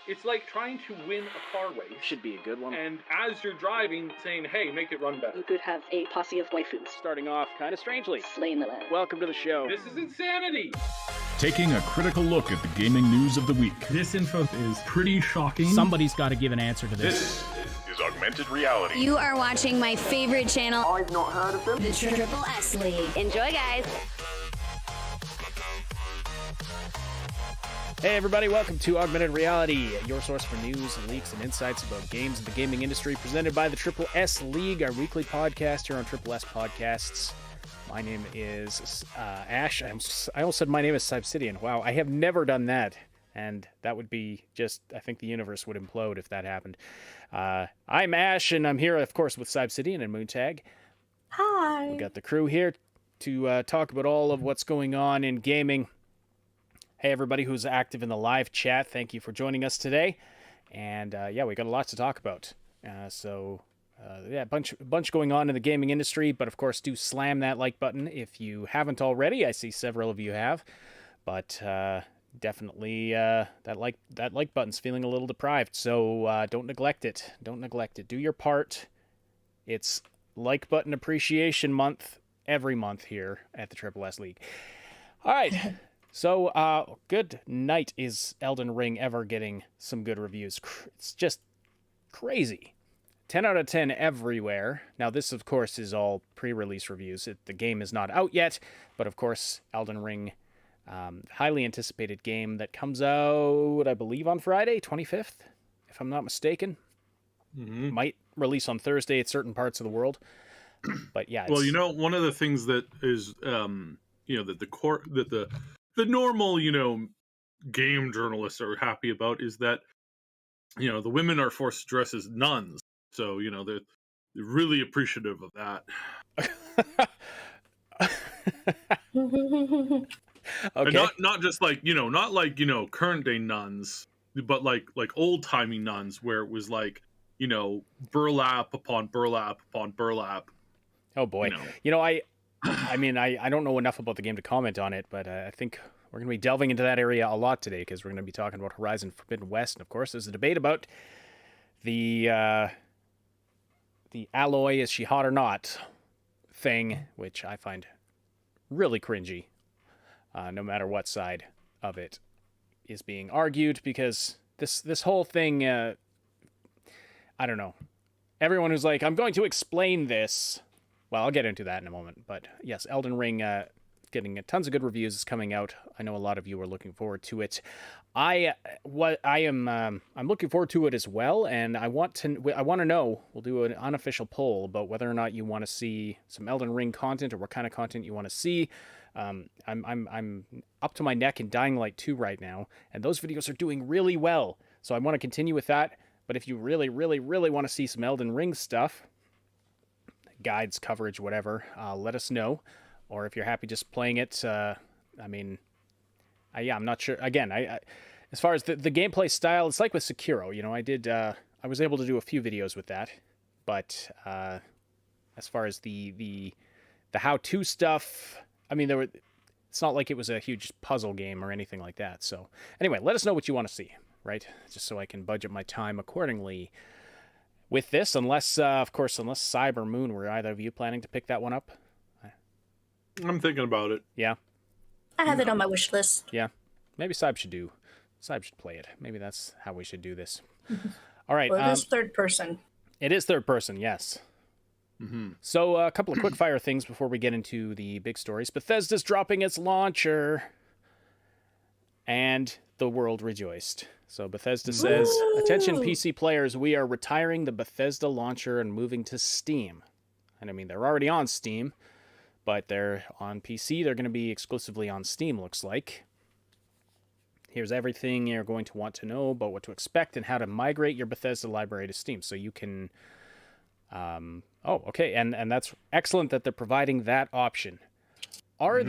It's like trying to win a car race. Should be a good one. And as you're driving, saying, hey, make it run better. You could have a posse of waifus. Starting off kind of strangely. Slaying the land. Welcome to the show. This is insanity! Taking a critical look at the gaming news of the week. This info is pretty shocking. Somebody's got to give an answer to this. This is Augmented Reality. You are watching my favorite channel. I've not heard of them. The Triple S League. Enjoy, guys. Hey everybody, welcome to Augmented Reality, your source for news, leaks, and insights about games and the gaming industry, presented by the Triple S League, our weekly podcast here on Triple S Podcasts. My name is Ash. I almost said my name is Cybsidian. Wow, I have never done that, and that would be just, I think the universe would implode if that happened. I'm Ash, and I'm here, of course, with Cybsidian and Moontag. Hi. We got the crew here to talk about all of what's going on in gaming. Hey, everybody who's active in the live chat, thank you for joining us today. And yeah, we got a lot to talk about. Yeah, a bunch going on in the gaming industry, but of course, do slam that like button if you haven't already. I see several of you have, but definitely that like button's feeling a little deprived. So don't neglect it. Don't neglect it. Do your part. It's like button appreciation month every month here at the Triple S League. All right. So, good night. Is Elden Ring ever getting some good reviews? It's just crazy. 10 out of 10 everywhere. Now, this, of course, is all pre-release reviews. The game is not out yet, but, of course, Elden Ring, highly anticipated game that comes out, I believe, on Friday, 25th, if I'm not mistaken. Mm-hmm. Might release on Thursday at certain parts of the world. But, yeah. Well, you know, one of the things that is, the normal, game journalists are happy about is that, the women are forced to dress as nuns. So, they're really appreciative of that. Okay. And not just like, not like, current day nuns, but like old-timey nuns where it was like, burlap upon burlap upon burlap. Oh, boy. I mean, I don't know enough about the game to comment on it, but I think we're going to be delving into that area a lot today because we're going to be talking about Horizon Forbidden West. And, of course, there's a debate about the Aloy, is she hot or not thing, which I find really cringy, no matter what side of it is being argued, because this whole thing, I don't know. Everyone who's like, I'm going to explain this. Well, I'll get into that in a moment, but yes, Elden Ring getting tons of good reviews is coming out. I know a lot of you are looking forward to it. I'm looking forward to it as well, and I want to know. We'll do an unofficial poll about whether or not you want to see some Elden Ring content or what kind of content you want to see. I'm up to my neck in Dying Light 2 right now, and those videos are doing really well. So I want to continue with that. But if you really, really, really want to see some Elden Ring stuff, guides, coverage, whatever, let us know. Or if you're happy just playing it, I'm not sure. Again, as far as the gameplay style, it's like with Sekiro. I was able to do a few videos with that, but as far as the how-to stuff, it's not like it was a huge puzzle game or anything like that. So anyway, let us know what you want to see, right? Just so I can budget my time accordingly. With this, unless Cyber Moon, were either of you planning to pick that one up? I'm thinking about it. Yeah? I have it on my wish list. Yeah. Maybe Cyb should play it. Maybe that's how we should do this. All right. Well, it is third person. It is third person, yes. Mm-hmm. So a couple of quick fire things before we get into the big stories. Bethesda's dropping its launcher, and the world rejoiced. So Bethesda says, attention PC players, we are retiring the Bethesda launcher and moving to Steam. And they're already on Steam, but they're on PC. They're going to be exclusively on Steam, looks like. Here's everything you're going to want to know about what to expect and how to migrate your Bethesda library to Steam. So you can... okay, and that's excellent that they're providing that option. Are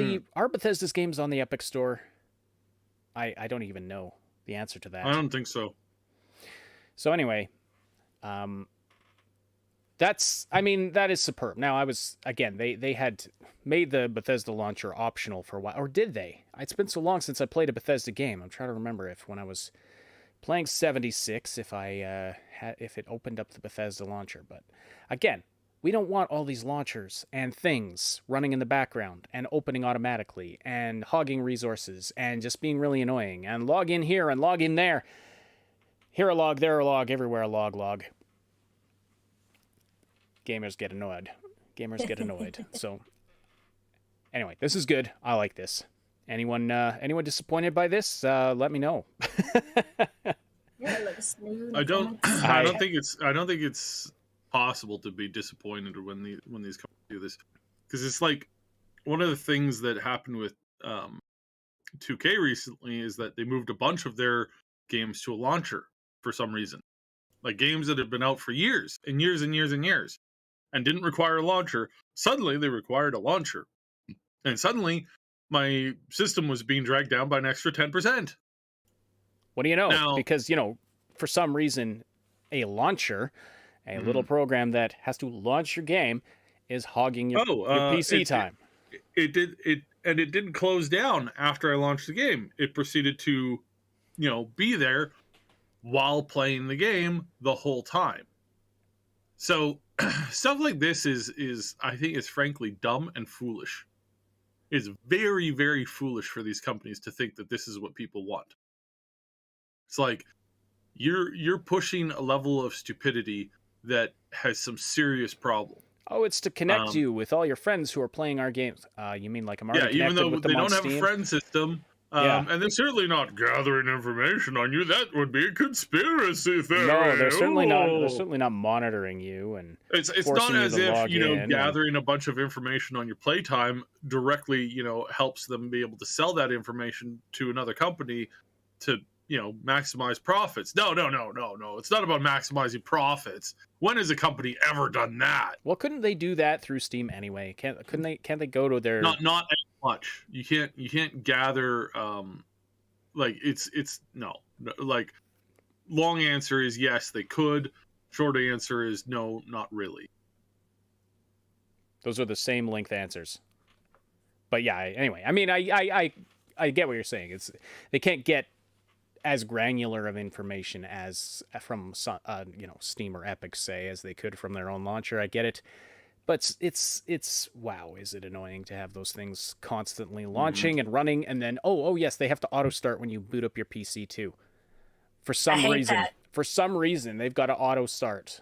Bethesda's games on the Epic Store? I don't even know the answer to that. I don't think so. So anyway, that is superb. Now, they had made the Bethesda launcher optional for a while, or did they? It's been so long since I played a Bethesda game. I'm trying to remember if when I was playing 76 if I if it opened up the Bethesda launcher. But again, we don't want all these launchers and things running in the background and opening automatically and hogging resources and just being really annoying and log in here and log in there. Here a log, there a log, everywhere a log. Gamers get annoyed. So anyway, this is good. I like this. Anyone disappointed by this? Let me know. Yeah, let us know in the I don't comments. I don't think it's possible to be disappointed when these companies do this, because it's like one of the things that happened with 2K recently is that they moved a bunch of their games to a launcher for some reason, like games that have been out for years and years and years and years and didn't require a launcher. Suddenly they required a launcher, and suddenly my system was being dragged down by an extra 10%. What do you know? Now, Because, for some reason, a launcher, a little program that has to launch your game, is hogging your PC time. It didn't close down after I launched the game. It proceeded to, be there while playing the game the whole time. So stuff like this is I think is frankly dumb and foolish. It's very, very foolish for these companies to think that this is what people want. It's like you're pushing a level of stupidity that has some serious problem. Oh, it's to connect you with all your friends who are playing our games. You mean like I'm already connected even though with they them on don't have Steam? a friend system, and they're certainly not gathering information on you. That would be a conspiracy theory. No, they're certainly not. They're certainly not monitoring you, and it's not forcing you as to if log in gathering a bunch of information on your playtime directly helps them be able to sell that information to another company to maximize profits. No. It's not about maximizing profits. When has a company ever done that? Well, couldn't they do that through Steam anyway? Can't they go to their Not as much. You can't gather like it's no. Like, long answer is yes, they could. Short answer is no, not really. Those are the same length answers. But yeah, anyway, I mean, I get what you're saying. It's they can't get as granular of information as from Steam or Epic, say, as they could from their own launcher. I get it, but it's wow, is it annoying to have those things constantly launching and running, and then oh yes, they have to auto start when you boot up your PC too. For some reason, they've got to auto start.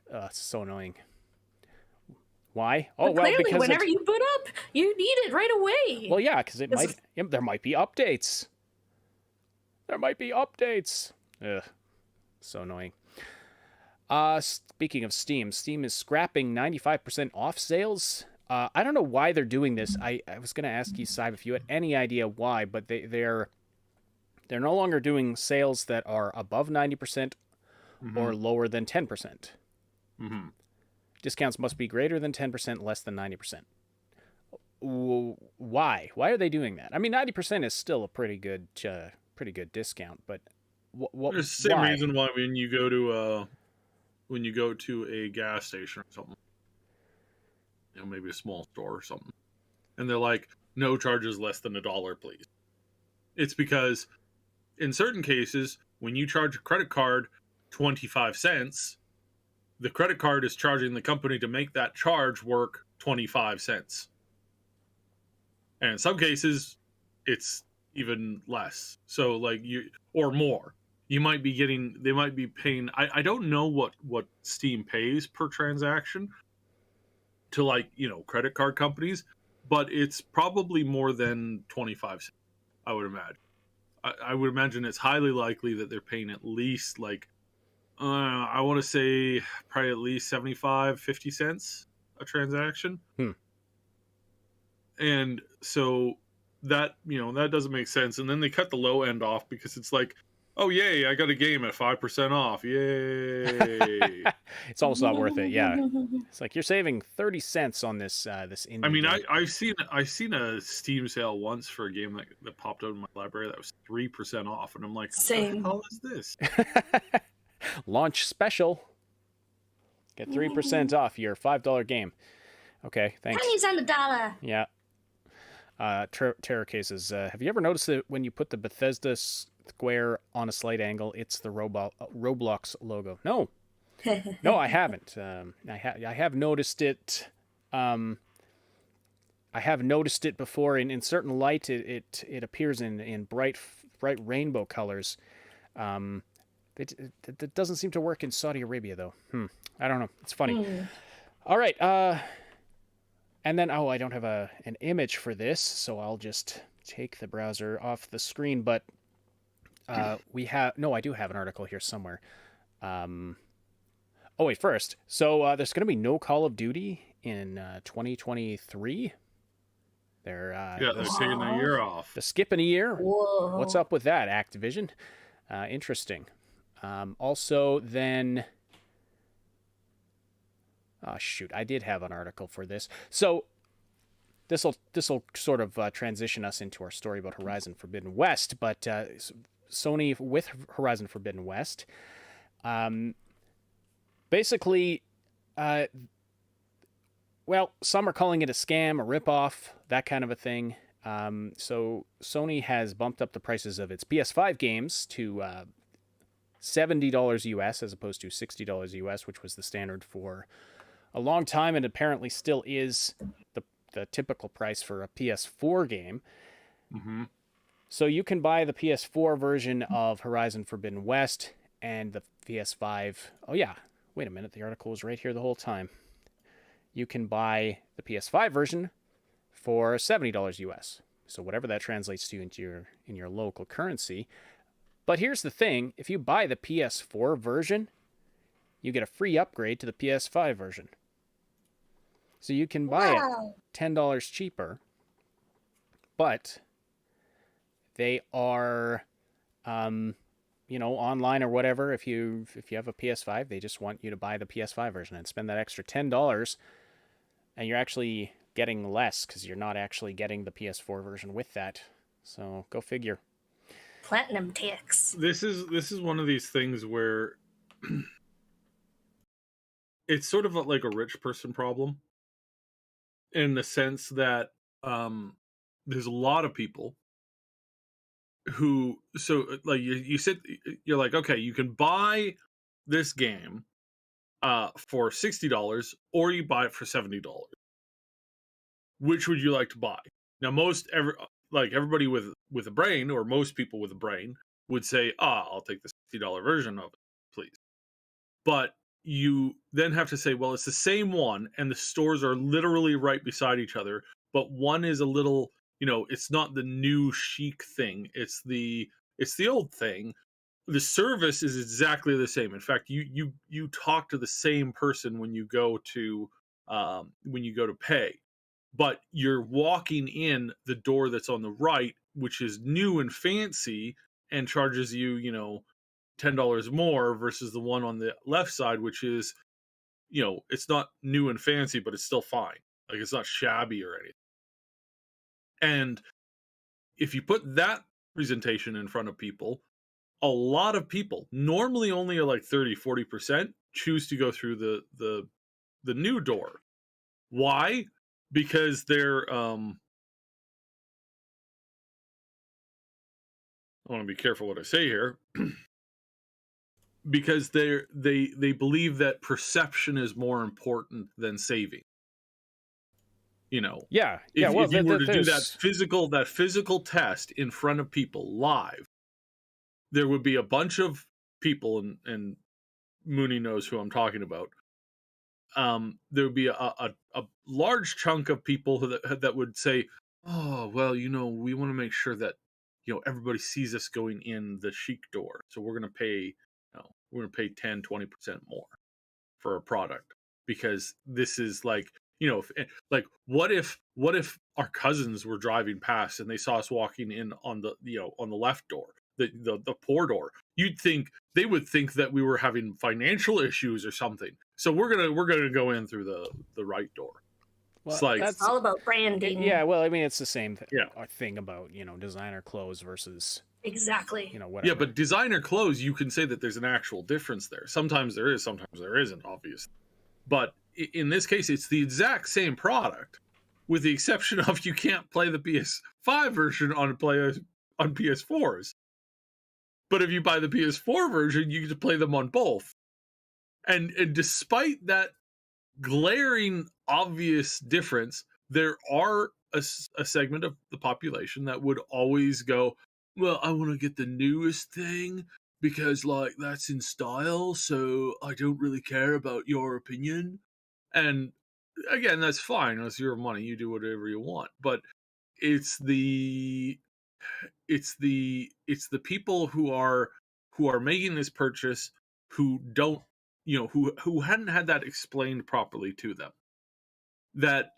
It's so annoying. Why? Well, clearly, because whenever you boot up, you need it right away. Well, yeah, because there might be updates. Ugh, so annoying. Speaking of Steam is scrapping 95% off sales. I don't know why they're doing this. I was going to ask you, Saib, if you had any idea why, but they're no longer doing sales that are above 90% or lower than 10%. Mm-hmm. Discounts must be greater than 10%, less than 90%. Why? Why are they doing that? I mean, 90% is still a pretty good discount, but what? There's the same reason why when you go to a gas station or something, maybe a small store or something, and they're like, no charges less than $1, please. It's because in certain cases, when you charge a credit card 25 cents, the credit card is charging the company to make that charge work 25 cents. And in some cases, it's even less. So like or more. They might be paying, I don't know what Steam pays per transaction to credit card companies, but it's probably more than 25 cents, I would imagine. I would imagine it's highly likely that they're paying at least I want to say probably at least 75, 50 cents a transaction. And so that, that doesn't make sense. And then they cut the low end off because it's like, oh, yay, I got a game at 5% off. Yay. It's almost not worth it. Yeah. It's like you're saving 30 cents on this indie I mean, game. I've seen a Steam sale once for a game that popped out in my library that was 3% off. And I'm like, Same. what the hell is this? Launch special. Get 3% off your $5 game. Okay, thanks. Pennies on the dollar. Yeah. Terror cases. Have you ever noticed that when you put the Bethesda square on a slight angle. It's the Roblox logo. No, I haven't. I have noticed it. I have noticed it before in certain light. It appears in bright rainbow colors. It doesn't seem to work in Saudi Arabia though. I don't know. It's funny. All right. And then I don't have an image for this, so I'll just take the browser off the screen. But I do have an article here somewhere. Oh wait, first. So there's going to be no Call of Duty in 2023. They're taking a year off. They're skipping a year. Whoa. What's up with that, Activision? Interesting. Also, then... Oh, shoot. I did have an article for this. So, this will sort of transition us into our story about Horizon Forbidden West. But Sony, with Horizon Forbidden West, basically... well, some are calling it a scam, a ripoff, that kind of a thing. So Sony has bumped up the prices of its PS5 games to $70 US as opposed to $60 US, which was the standard for a long time and apparently still is the typical price for a PS4 game. Mm-hmm. So you can buy the PS4 version of Horizon Forbidden West and the PS5. Oh, yeah. Wait a minute. The article was right here the whole time. You can buy the PS5 version for $70 US. So whatever that translates to in your local currency. But here's the thing, if you buy the PS4 version, you get a free upgrade to the PS5 version. So you can buy it $10 cheaper, but they are online or whatever. If you have a PS5, they just want you to buy the PS5 version and spend that extra $10, and you're actually getting less because you're not actually getting the PS4 version with that. So go figure. Platinum tax. This is one of these things where it's sort of like a rich person problem, in the sense that there's a lot of people who, so like you sit, you're like, okay, you can buy this game for $60 or you buy it for $70. Which would you like to buy? Now everybody with a brain, or most people with a brain, would say, I'll take the $60 version of it, please. But you then have to say, well, it's the same one and the stores are literally right beside each other, but one is a little, it's not the new chic thing, it's the old thing. The service is exactly the same. In fact, you talk to the same person when you go to pay, but you're walking in the door that's on the right, which is new and fancy and charges you, $10 more, versus the one on the left side, which is, it's not new and fancy, but it's still fine. Like, it's not shabby or anything. And if you put that presentation in front of people, a lot of people, normally only like 30-40%, choose to go through the new door. Why? Because they're I want to be careful what I say here. Because they believe that perception is more important than saving. Yeah. If you were to do that physical test in front of people live, there would be a bunch of people, and Mooney knows who I'm talking about. There would be a large chunk of people that would say, oh, well, we want to make sure that, everybody sees us going in the chic door. So we're going to pay, 10, 20% more for a product, because this is like, what if our cousins were driving past and they saw us walking in on the left door, the poor door? They would think that we were having financial issues or something. So we're gonna go in through the right door. Well, it's like, It's all about branding. Yeah, well, I mean, it's the same thing about, designer clothes versus, Exactly. whatever. yeah, but designer clothes, you can say that there's an actual difference there. Sometimes there is, sometimes there isn't, obviously. But in this case, it's the exact same product, with the exception of you can't play the PS5 version on PS4s. But if you buy the PS4 version, you get to play them on both. And despite that glaring obvious difference, there are a segment of the population that would always go, well, I want to get the newest thing because like that's in style, so I don't really care about your opinion. And again, that's fine. It's your money, you do whatever you want. But it's the people who are making this purchase who don't, who hadn't had that explained properly to them, that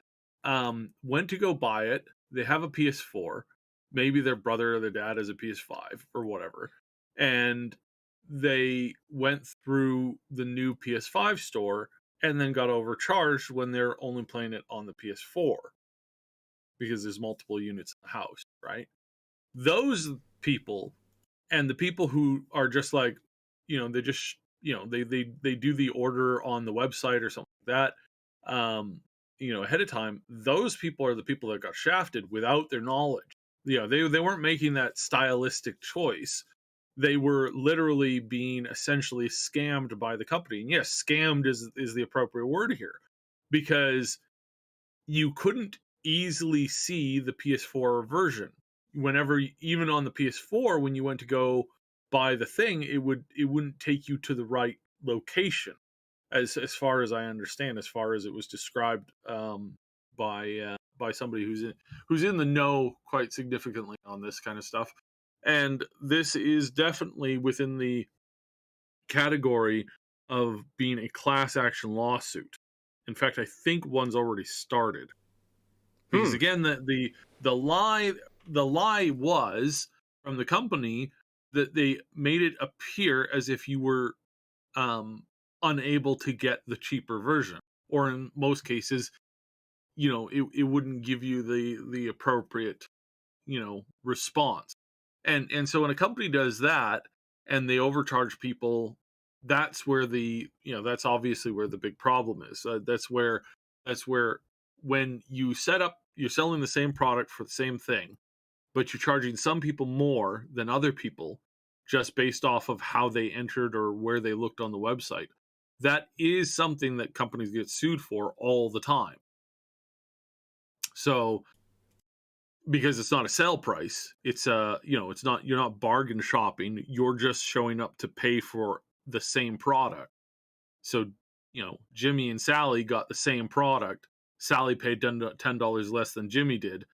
went to go buy it. They have a PS4, maybe their brother or their dad has a PS5 or whatever, and they went through the new PS5 store and then got overcharged when they're only playing it on the PS4 because there's multiple units in the house, right? Those people and the people who are just like, they just, they do the order on the website or something like that, ahead of time. Those people are the people that got shafted without their knowledge. They weren't making that stylistic choice. They were literally being essentially scammed by the company. And yes, scammed is the appropriate word here, because you couldn't easily see the PS4 version. Whenever, even on the PS4, when you went to go buy the thing, it wouldn't take you to the right location, as far as I understand, as far as it was described by somebody who's in the know quite significantly on this kind of stuff. And this is definitely within the category of being a class action lawsuit. In fact, I think one's already started. Because again, the lie was from the company that they made it appear as if you were unable to get the cheaper version, or in most cases, it wouldn't give you the appropriate response. And so when a company does that and they overcharge people, that's where that's obviously where the big problem is. That's where when you set up, you're selling the same product for the same thing, but you're charging some people more than other people just based off of how they entered or where they looked on the website. That is something that companies get sued for all the time. So, because it's not a sale price, it's it's not, you're not bargain shopping, you're just showing up to pay for the same product. So, Jimmy and Sally got the same product. Sally paid $10 less than Jimmy did.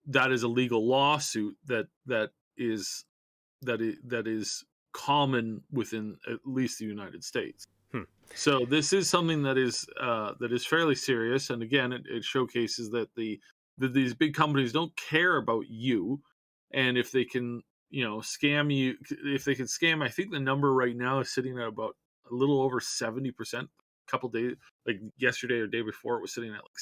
That is a legal lawsuit that is common within at least the United States. So this is something that is fairly serious, and again, it showcases that these big companies don't care about you, and if they can scam you, if they can scam, I think the number right now is sitting at about a little over 70%. Couple days, like yesterday or day before, it was sitting at like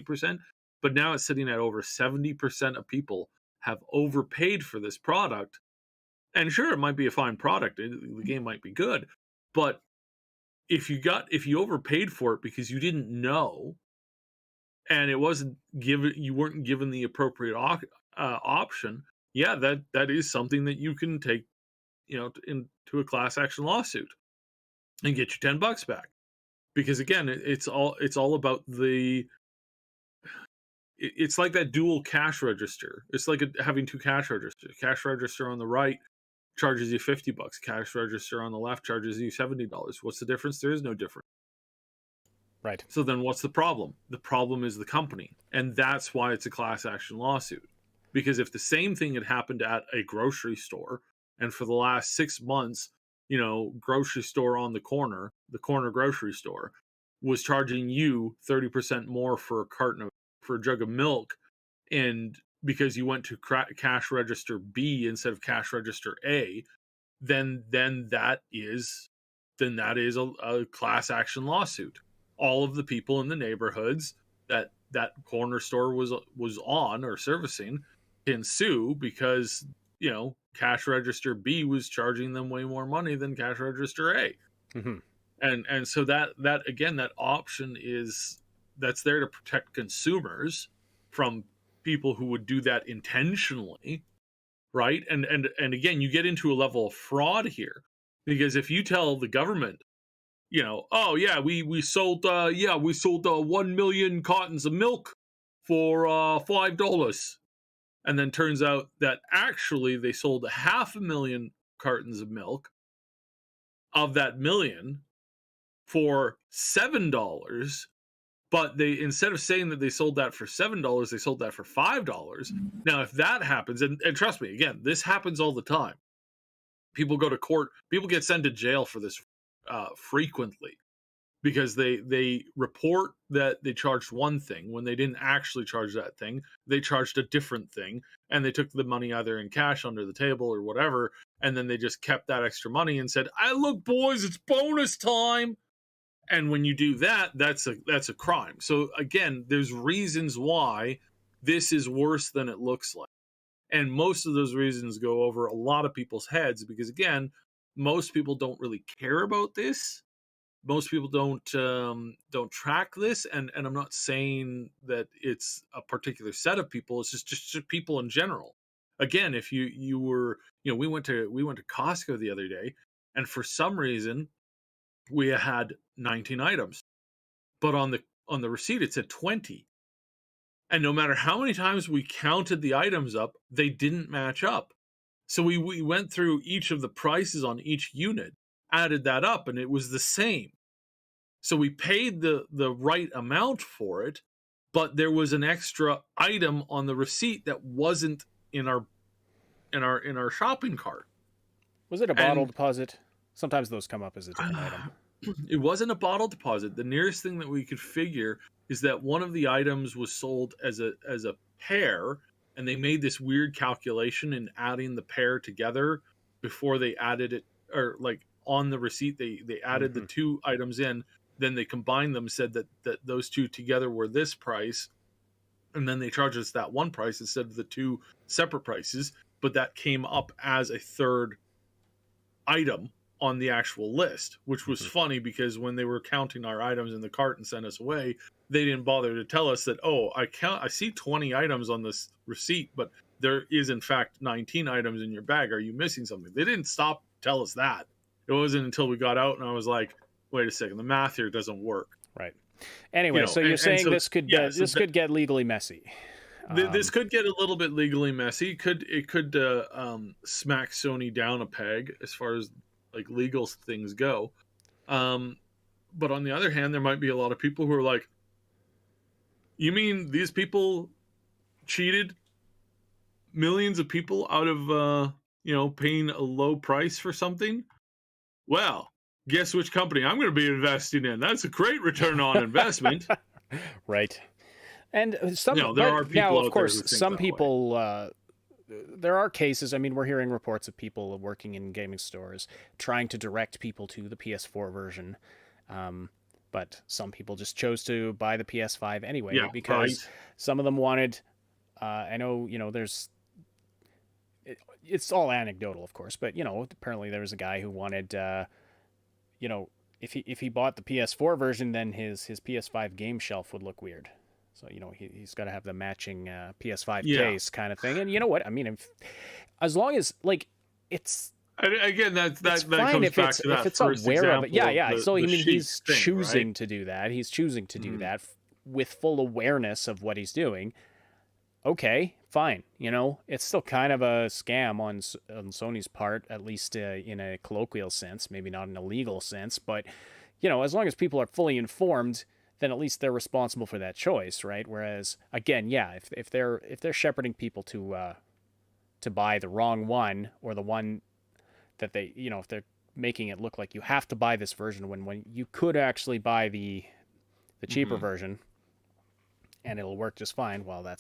68%, but now it's sitting at over 70% of people have overpaid for this product. And sure, it might be a fine product, the game might be good, but if you overpaid for it because you didn't know, and it wasn't given, you weren't given the appropriate option, yeah, that is something that you can take into a class action lawsuit and get your $10 back. Because again, it's all about it's like that dual cash register. It's like having two cash registers. Cash register on the right charges you $50. Cash register on the left charges you $70. What's the difference? There is no difference. Right. So then what's the problem? The problem is the company. And that's why it's a class action lawsuit. Because if the same thing had happened at a grocery store, and for the last 6 months, grocery store on the corner grocery store was charging you 30% more for a jug of milk, and because you went to cash register B instead of cash register A, then that is a class action lawsuit. All of the people in the neighborhoods that corner store was on or servicing can sue because cash register B was charging them way more money than cash register A. Mm-hmm. And so that again, that option that's there to protect consumers from people who would do that intentionally, right? And again, you get into a level of fraud here, because if you tell the government, oh yeah, we sold 1 million cartons of milk for $5, and then turns out that actually they sold 500,000 cartons of milk of that million for $7, but they, instead of saying that they sold that for $7, they sold that for $5. Now, if that happens, and trust me, again, this happens all the time. People go to court, people get sent to jail for this frequently, because they report that they charged one thing when they didn't actually charge that thing. They charged a different thing, and they took the money either in cash under the table or whatever, and then they just kept that extra money and said, look, boys, it's bonus time. And when you do that, that's a crime. So again, there's reasons why this is worse than it looks like. And most of those reasons go over a lot of people's heads, because again, most people don't really care about this. Most people don't track this, and I'm not saying that it's a particular set of people. It's just people in general. Again, if you were, we went to Costco the other day, and for some reason we had 19 items, but on the receipt it said 20. And no matter how many times we counted the items up, they didn't match up. So we went through each of the prices on each unit, added that up, and it was the same. So we paid the right amount for it, but there was an extra item on the receipt that wasn't in our shopping cart. Was it a bottle deposit? Sometimes those come up as a different item. It wasn't a bottle deposit. The nearest thing that we could figure is that one of the items was sold as a pair, and they made this weird calculation in adding the pair together before they added it, or like on the receipt they added the two items in, then they combined them, said that those two together were this price, and then they charged us that one price instead of the two separate prices, but that came up as a third item on the actual list, which was funny, because when they were counting our items in the cart and sent us away, they didn't bother to tell us that, I see 20 items on this receipt, but there is in fact 19 items in your bag. Are you missing something? They didn't stop to tell us that. It wasn't until we got out and I was like, wait a second, the math here doesn't work. Right. Anyway, so you're saying this could get legally messy. This could get a little bit legally messy. It could smack Sony down a peg as far as like legal things go. But on the other hand, there might be a lot of people who are like, you mean these people cheated millions of people out of paying a low price for something? Well, guess which company I'm going to be investing in. That's a great return on investment. Right. And some, there are people now, of out course, there who think some that people, there are cases, I mean, we're hearing reports of people working in gaming stores trying to direct people to the PS4 version. But some people just chose to buy the PS5 anyway, because some of them wanted, I know, it's all anecdotal, of course, but, apparently there was a guy who wanted, if he bought the PS4 version, then his PS5 game shelf would look weird. So, he's got to have the matching PS5 case kind of thing. And you know what? I mean, as long as, it's... Again, that comes if back it's, to that if it's first aware of it. example Yeah. So, he's thing, choosing right? to do that. He's choosing to do that with full awareness of what he's doing. Okay, fine. It's still kind of a scam on Sony's part, at least in a colloquial sense, maybe not in a legal sense. But, as long as people are fully informed, then at least they're responsible for that choice, right? Whereas, again, if they're shepherding people to buy the wrong one, or the one that they, if they're making it look like you have to buy this version when you could actually buy the cheaper version and it'll work just fine, well, that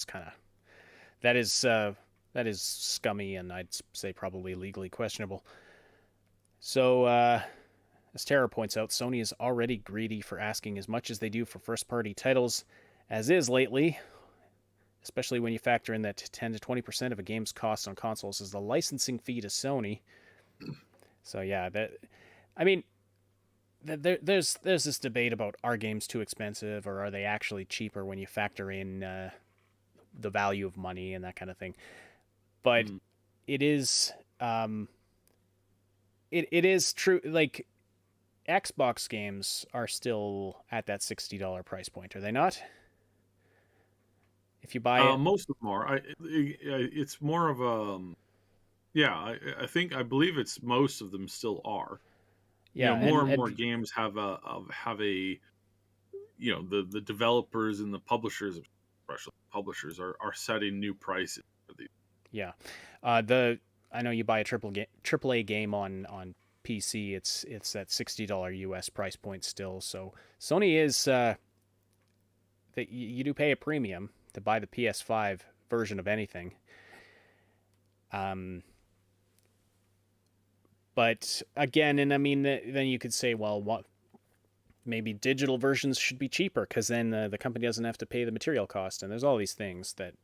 is scummy, and I'd say probably legally questionable. So, as Tara points out, Sony is already greedy for asking as much as they do for first-party titles as is lately, especially when you factor in that 10 to 20% of a game's cost on consoles is the licensing fee to Sony. So there's this debate about, are games too expensive, or are they actually cheaper when you factor in the value of money and that kind of thing. But it is it is true. Like, Xbox games are still at that $60 price point, are they not? If you buy it, most of them are. It's more of a yeah. I believe it's most of them still are. yeah, More and more games have a the developers and the publishers, especially publishers, are setting new prices for these. Yeah, I know you buy a AAA game on PC, it's that $60 US price point still. So Sony is that you do pay a premium to buy the PS5 version of anything. But again, and I mean, then you could say, well, what? Maybe digital versions should be cheaper because then the company doesn't have to pay the material cost. And there's all these things that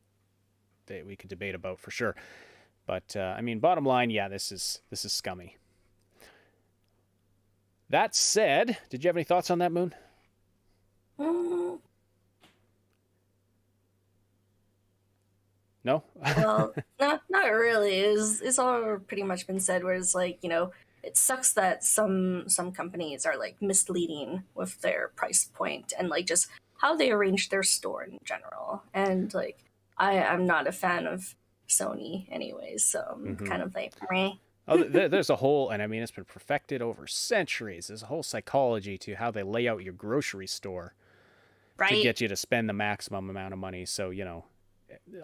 we could debate about for sure. But I mean, bottom line, yeah, this is scummy. That said, did you have any thoughts on that, Moon? No? Well, not really. It's all pretty much been said. Where it's like, it sucks that some companies are like misleading with their price point and like just how they arrange their store in general. And like, I'm not a fan of Sony anyways, so I'm kind of like, meh. Oh, there's a whole, and I mean, it's been perfected over centuries. There's a whole psychology to how they lay out your grocery store to get you to spend the maximum amount of money. So,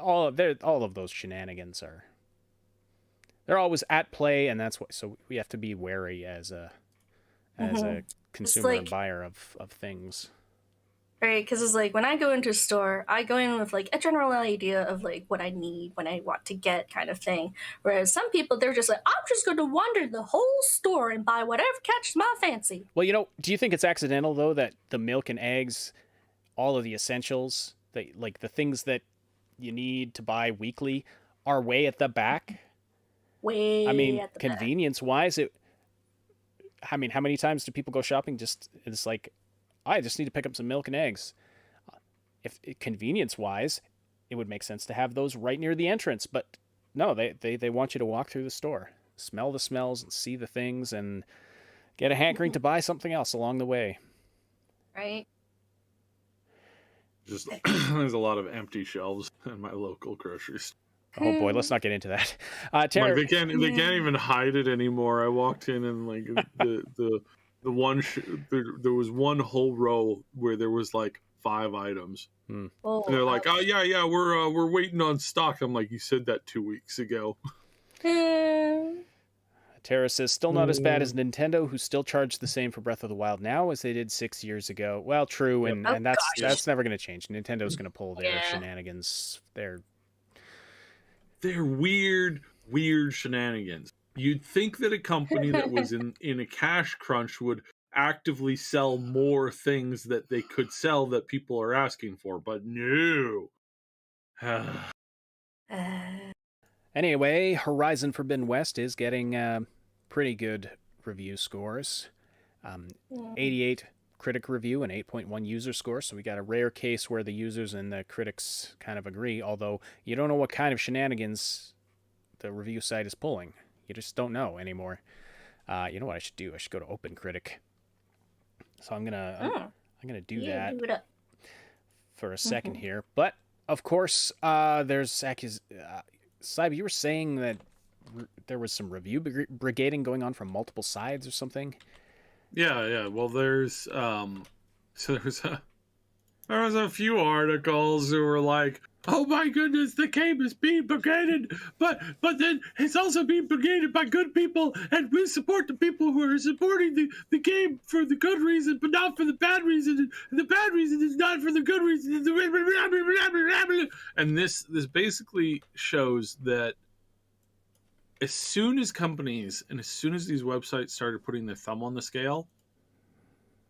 all of those shenanigans they're always at play, and that's what. So we have to be wary as a consumer and buyer of things. Right, because it's like when I go into a store, I go in with like a general idea of like what I need, what I want to get, kind of thing. Whereas some people, they're just like, I'm just going to wander the whole store and buy whatever catches my fancy. Well, do you think it's accidental though that the milk and eggs, all of the essentials, like the things that you need to buy weekly, are way at the back? Way. I mean, at the convenience-wise, I mean, how many times do people go shopping? It's like, I just need to pick up some milk and eggs. If convenience-wise, it would make sense to have those right near the entrance, but no, they want you to walk through the store, smell the smells, and see the things, and get a hankering to buy something else along the way. Right. Just there's a lot of empty shelves in my local grocery store. Oh boy, let's not get into that. Tara, Like they can't even hide it anymore. I walked in and like the one there was one whole row where there was like 5 items. Oh, And they're like, oh yeah, we're waiting on stock. I'm like, you said that 2 weeks ago. Tara says, still not as bad as Nintendo, who still charge the same for Breath of the Wild now as they did 6 years ago. Well, true, and that's never going to change. Nintendo's going to pull their shenanigans. They're weird shenanigans. You'd think that a company that was in a cash crunch would actively sell more things that they could sell that people are asking for, but no. Anyway, Horizon Forbidden West is getting pretty good review scores. 88 critic review and 8.1 user score, so we got a rare case where the users and the critics kind of agree, although you don't know what kind of shenanigans the review site is pulling. You just don't know anymore. You know what I should do? I should go to OpenCritic. So I'm gonna do that do it up. for a second here. But of course, there's Cyber, you were saying that there was some review brigading going on from multiple sides or something. Yeah. Well, there was a few articles who were like, oh my goodness, the game is being brigaded, but then it's also being brigaded by good people, and we support the people who are supporting the game for the good reason, but not for the bad reason, and the bad reason is not for the good reason. And this basically shows that as soon as companies and as soon as these websites started putting their thumb on the scale,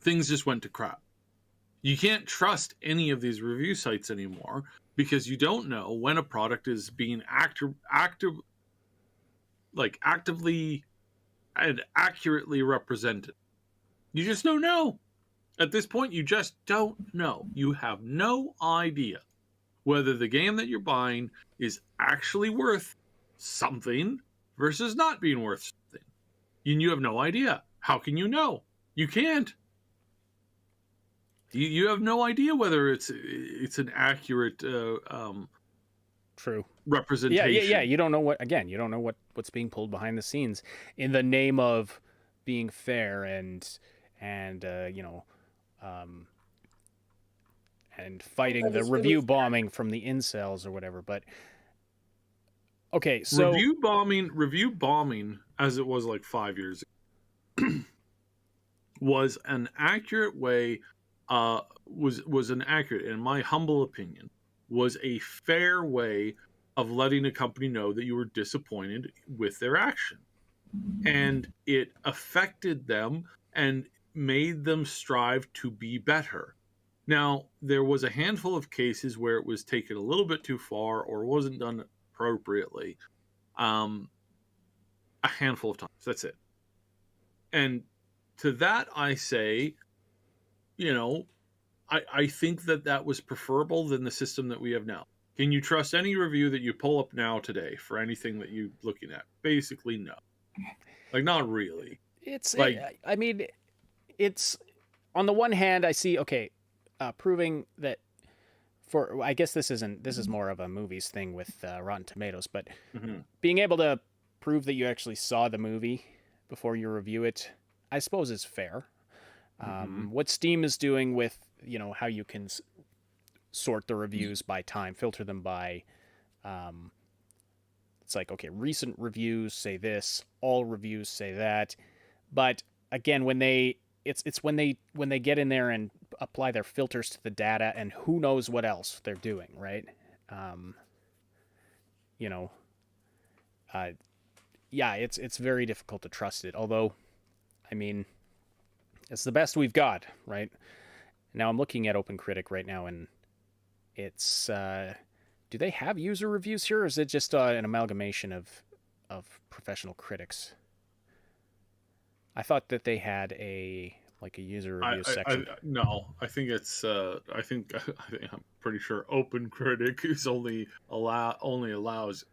things just went to crap. You can't trust any of these review sites anymore because you don't know when a product is being actively and accurately represented. You just don't know. At this point, you just don't know. You have no idea whether the game that you're buying is actually worth something versus not being worth something. And you have no idea. How can you know? You can't. You have no idea whether it's an accurate True representation. Yeah. You don't know what's being pulled behind the scenes in the name of being fair and and fighting the review bombing from the incels or whatever. But okay, so review bombing, as it was like 5 years ago, was an accurate way. Was an accurate, in my humble opinion, was a fair way of letting a company know that you were disappointed with their action, and it affected them and made them strive to be better. Now, there was a handful of cases where it was taken a little bit too far or wasn't done appropriately. A handful of times. That's it. And to that, I say, I think that was preferable than the system that we have now. Can you trust any review that you pull up now today for anything that you're looking at? Basically, no. Like, not really. It's like, I mean, it's on the one hand, I see, proving that I guess this is more of a movies thing with Rotten Tomatoes, but being able to prove that you actually saw the movie before you review it, I suppose is fair. What Steam is doing with, how you can sort the reviews by time, filter them by, it's like, okay, recent reviews say this, all reviews say that. But again, when they get in there and apply their filters to the data, and who knows what else they're doing, right? It's very difficult to trust it. Although, I mean, it's the best we've got, right? Now I'm looking at OpenCritic right now, and it's do they have user reviews here, or is it just an amalgamation of professional critics? I thought that they had a user review section. No, I think it's I think I'm pretty sure OpenCritic is only allows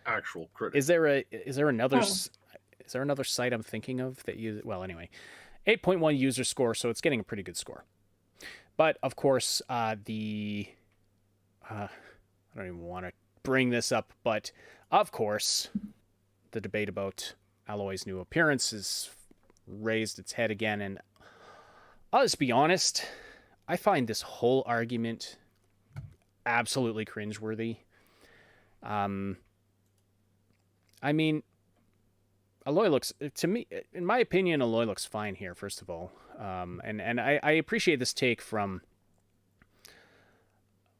actual critics. Is there another site I'm thinking of that uses, well, anyway, 8.1 user score, so it's getting a pretty good score. But of course, I don't even want to bring this up, but of course, the debate about Aloy's new appearance has raised its head again, and I'll just be honest, I find this whole argument absolutely cringeworthy. I mean, Aloy looks, to me, in my opinion, Aloy looks fine here, first of all. And I appreciate this take from,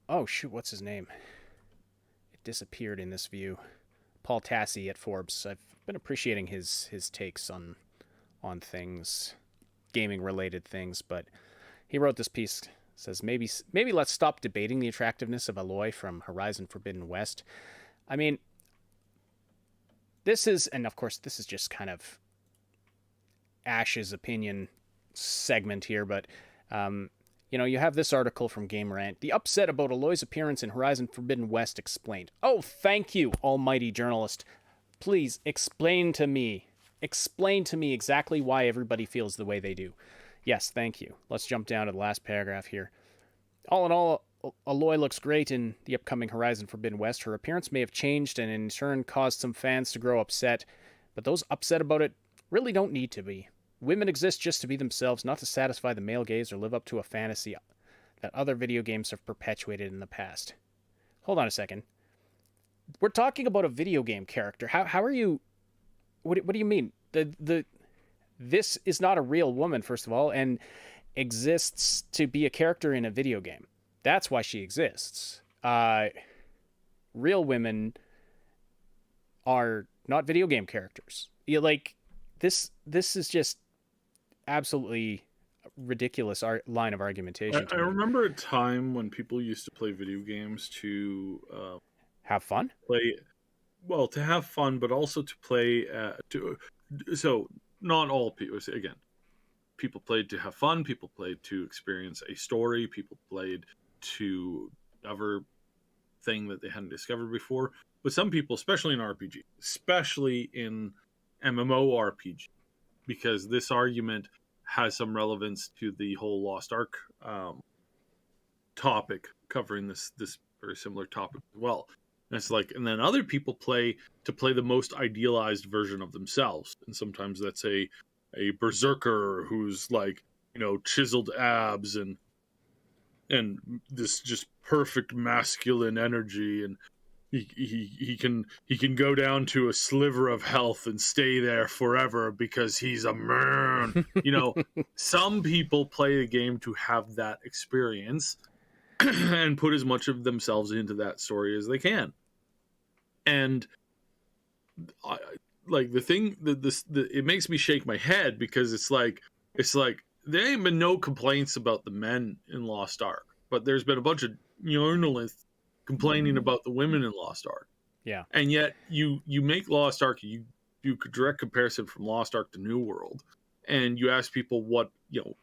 oh shoot, what's his name? It disappeared in this view. Paul Tassi at Forbes. I've been appreciating his takes on things, gaming related things, but he wrote this piece, says maybe let's stop debating the attractiveness of Aloy from Horizon Forbidden West. I mean, this is just kind of Ash's opinion segment here, but you have this article from Game Rant. The upset about Aloy's appearance in Horizon Forbidden West explained. Oh, thank you, almighty journalist. Please explain to me exactly why everybody feels the way they do. Yes, thank you. Let's jump down to the last paragraph here. All in all, Aloy looks great in the upcoming Horizon Forbidden West. Her appearance may have changed and in turn caused some fans to grow upset, but those upset about it really don't need to be. Women exist just to be themselves, not to satisfy the male gaze or live up to a fantasy that other video games have perpetuated in the past. Hold on a second. We're talking about a video game character. How are you... What do you mean? This is not a real woman, first of all, and exists to be a character in a video game. That's why she exists. Real women are not video game characters. This is just absolutely ridiculous line of argumentation. I remember a time when people used to play video games to have fun. To have fun, but also to play so not all people. Again, people played to have fun. People played to experience a story. People played to discover thing that they hadn't discovered before. But some people, especially in RPG, especially in MMORPG, because this argument has some relevance to the whole Lost Ark topic, covering this very similar topic as well. And it's like, and then other people play the most idealized version of themselves, and sometimes that's a berserker who's like, you know, chiseled abs and this just perfect masculine energy, and he can go down to a sliver of health and stay there forever because he's a man. You know, some people play the game to have that experience and put as much of themselves into that story as they can. And like the thing that it makes me shake my head, because it's like there ain't been no complaints about the men in Lost Ark, but there's been a bunch of journalists complaining about the women in Lost Ark. Yeah. And yet you make Lost Ark, you do a direct comparison from Lost Ark to New World, and you ask people what, you know,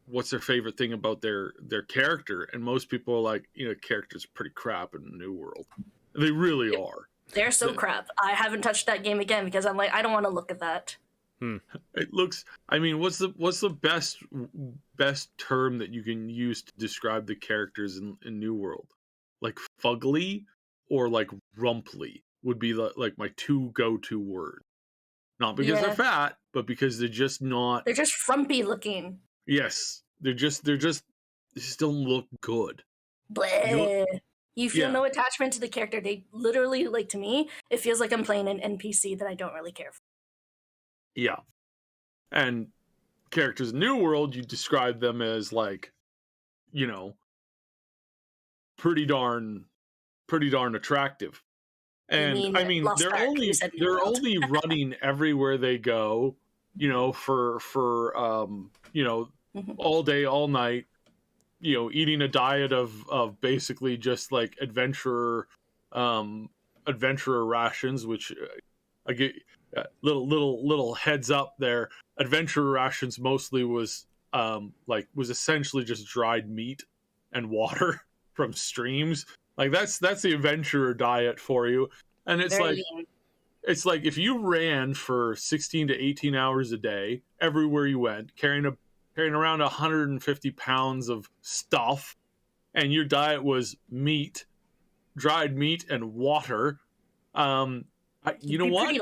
what's their favorite thing about their character, and most people are like, you know, characters are pretty crap in New World. They really are. They're so crap. I haven't touched that game again because I'm like, I don't want to look at that. It looks, I mean, what's the best term that you can use to describe the characters in New World? Like fugly or like rumply would be like my two go-to words. Not because they're fat, but because they're just not. They're just frumpy looking. Yes, they just don't look good. Bleh. You feel no attachment to the character. They literally, like, to me, it feels like I'm playing an NPC that I don't really care for. Yeah. And characters in New World, you describe them as like, you know, pretty darn attractive. And I mean, they're only running everywhere they go, you know, for you know, all day, all night, you know, eating a diet of basically just like adventurer rations, which I get little heads up there. Adventurer rations mostly was essentially just dried meat and water from streams. Like that's the adventurer diet for you. And it's it's like if you ran for 16 to 18 hours a day everywhere you went, carrying around 150 pounds of stuff, and your diet was meat, dried meat, and water. You know what?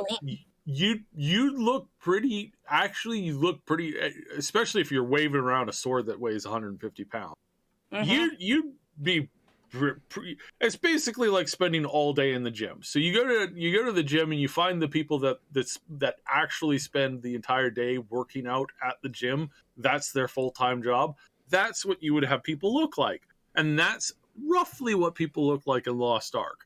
You look pretty. Actually, you look pretty, especially if you're waving around a sword that weighs 150 pounds. You'd be. It's basically like spending all day in the gym. So you go to the gym and you find the people that actually spend the entire day working out at the gym. That's their full-time job. That's what you would have people look like, and that's roughly what people look like in Lost Ark.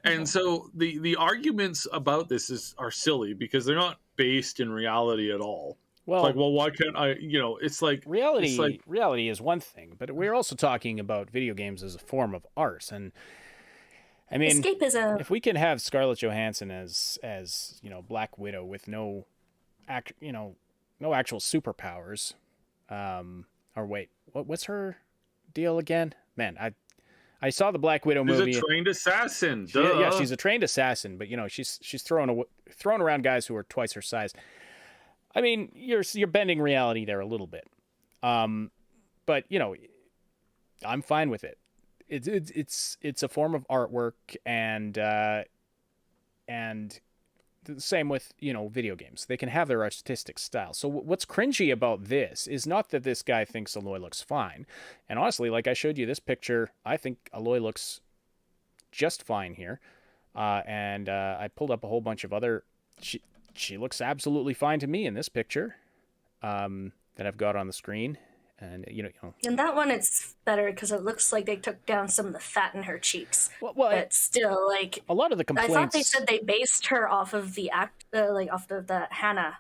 And so the arguments about this are silly because they're not based in reality at all. Well, it's like, well, why can't I? You know, it's like reality. Reality is one thing, but we're also talking about video games as a form of art. And I mean, escapism. If we can have Scarlett Johansson as you know, Black Widow with no actual superpowers, or wait, what's her deal again? Man, I saw the Black Widow movie. She's a trained assassin. Yeah, she's a trained assassin, but you know, she's throwing around guys who are twice her size. I mean, you're bending reality there a little bit, but you know, I'm fine with it. It's a form of artwork, and the same with, you know, video games. They can have their artistic style. So what's cringy about this is not that this guy thinks Aloy looks fine, and honestly, like I showed you this picture, I think Aloy looks just fine here, and I pulled up a whole bunch of other. She looks absolutely fine to me in this picture that I've got on the screen. And, you know. In that one, it's better because it looks like they took down some of the fat in her cheeks. Well, but still, like, a lot of the complaints. I thought they said they based her off of the off of the Hannah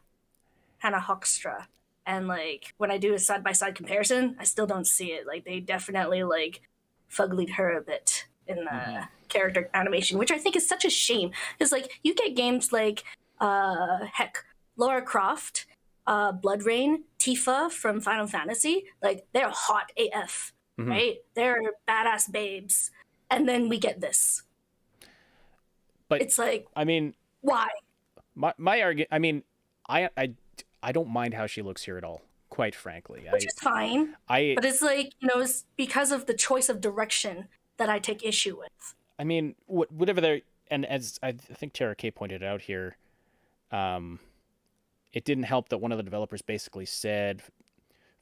Hoekstra. And, like, when I do a side-by-side comparison, I still don't see it. Like, they definitely, like, fuglied her a bit in the character animation, which I think is such a shame. Because, like, you get games like, Lara Croft, Blood Rain, Tifa from Final Fantasy, like, they're hot AF, right? They're badass babes. and then we get this. But It's like, I mean, why? my argument. I mean, I don't mind how she looks here at all. Quite frankly, Which is fine. But it's like, it's because of the choice of direction that I take issue with. I mean, whatever they're, and as I think Tara K pointed out here, it didn't help that one of the developers basically said,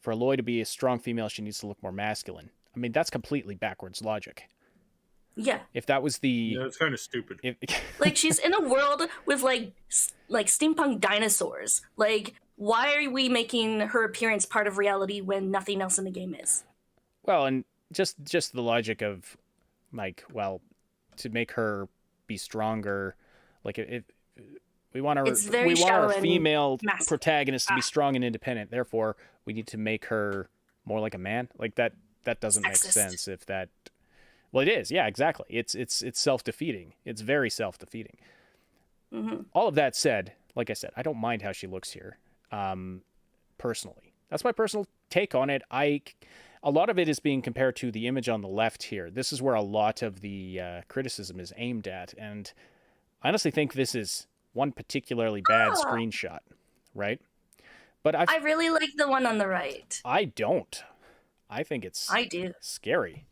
for Aloy to be a strong female, she needs to look more masculine. I mean, that's completely backwards logic. Yeah. If that was the... Yeah, it's kind of stupid. Like, she's in a world with, like steampunk dinosaurs. Like, why are we making her appearance part of reality when nothing else in the game is? Well, and just the logic of, like, well, to make her be stronger, like, if we want our female protagonist to be strong and independent, therefore, we need to make her more like a man. Like, that doesn't make sense if that... Well, it is. Yeah, exactly. It's self-defeating. It's very self-defeating. Mm-hmm. All of that said, like I said, I don't mind how she looks here. Personally, that's my personal take on it. A lot of it is being compared to the image on the left here. This is where a lot of the criticism is aimed at, and I honestly think this is one particularly bad screenshot, right? But I really like the one on the right. I don't. I think it's scary.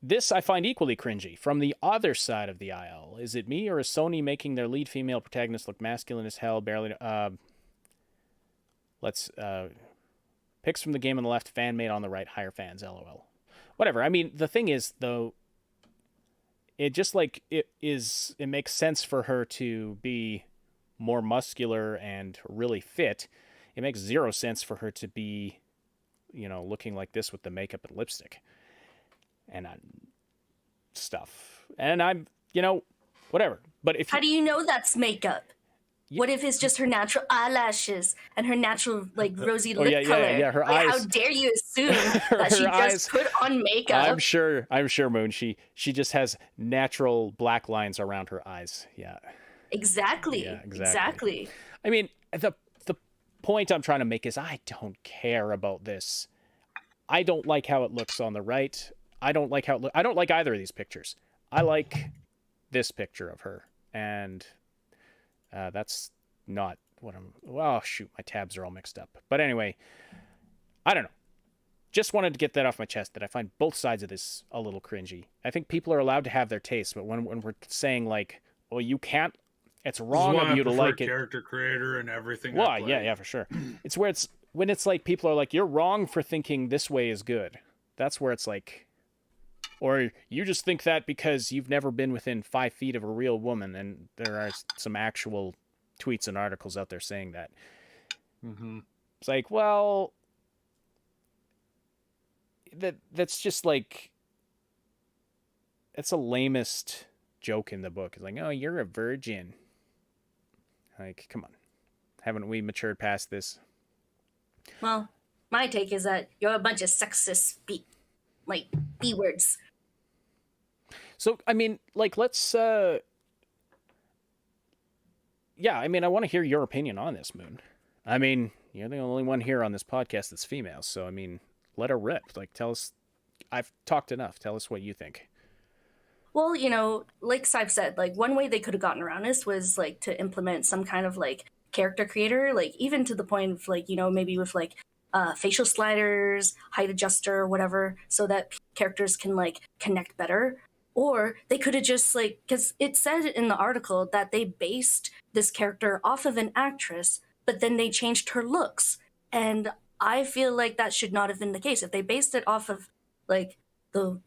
This I find equally cringy. From the other side of the aisle, is it me or is Sony making their lead female protagonist look masculine as hell? Barely. Pics from the game on the left, fan made on the right, higher fans, lol. Whatever. I mean, the thing is, though, it makes sense for her to be more muscular and really fit. It makes zero sense for her to be, looking like this with the makeup and lipstick and stuff. And I'm, whatever. But how do you know that's makeup? What if it's just her natural eyelashes and her natural, like, rosy lip color? Yeah, her eyes. How dare you assume that she just put on makeup? I'm sure, Moon. She just has natural black lines around her eyes. Yeah. Exactly. Yeah, exactly. I mean, the point I'm trying to make is I don't care about this. I don't like how it looks on the right. I don't like I don't like either of these pictures. I like this picture of her, and that's not what I'm... Oh, shoot, my tabs are all mixed up. But anyway, I don't know. Just wanted to get that off my chest, that I find both sides of this a little cringy. I think people are allowed to have their taste, but when we're saying, like, well, you can't... It's wrong of you to like it. Character creator and everything. Well, yeah, for sure. It's where when it's like people are like, you're wrong for thinking this way is good. That's where it's like... Or you just think that because you've never been within 5 feet of a real woman, and there are some actual tweets and articles out there saying that. Mm-hmm. It's like, well, that's just like, it's a lamest joke in the book. It's like, oh, you're a virgin. Like, come on. Haven't we matured past this? Well, my take is that you're a bunch of sexist B-words. So, I mean, like, let's, yeah, I mean, I want to hear your opinion on this, Moon. I mean, you're the only one here on this podcast that's female, so, I mean, let her rip. Like, tell us, I've talked enough. Tell us what you think. Well, like I've said, like, one way they could have gotten around this was, like, to implement some kind of, like, character creator, like, even to the point of, like, maybe with, like, facial sliders, height adjuster, whatever, so that characters can, like, connect better. Or they could have just, like, because it said in the article that they based this character off of an actress, but then they changed her looks. And I feel like that should not have been the case. If they based it off of, like, the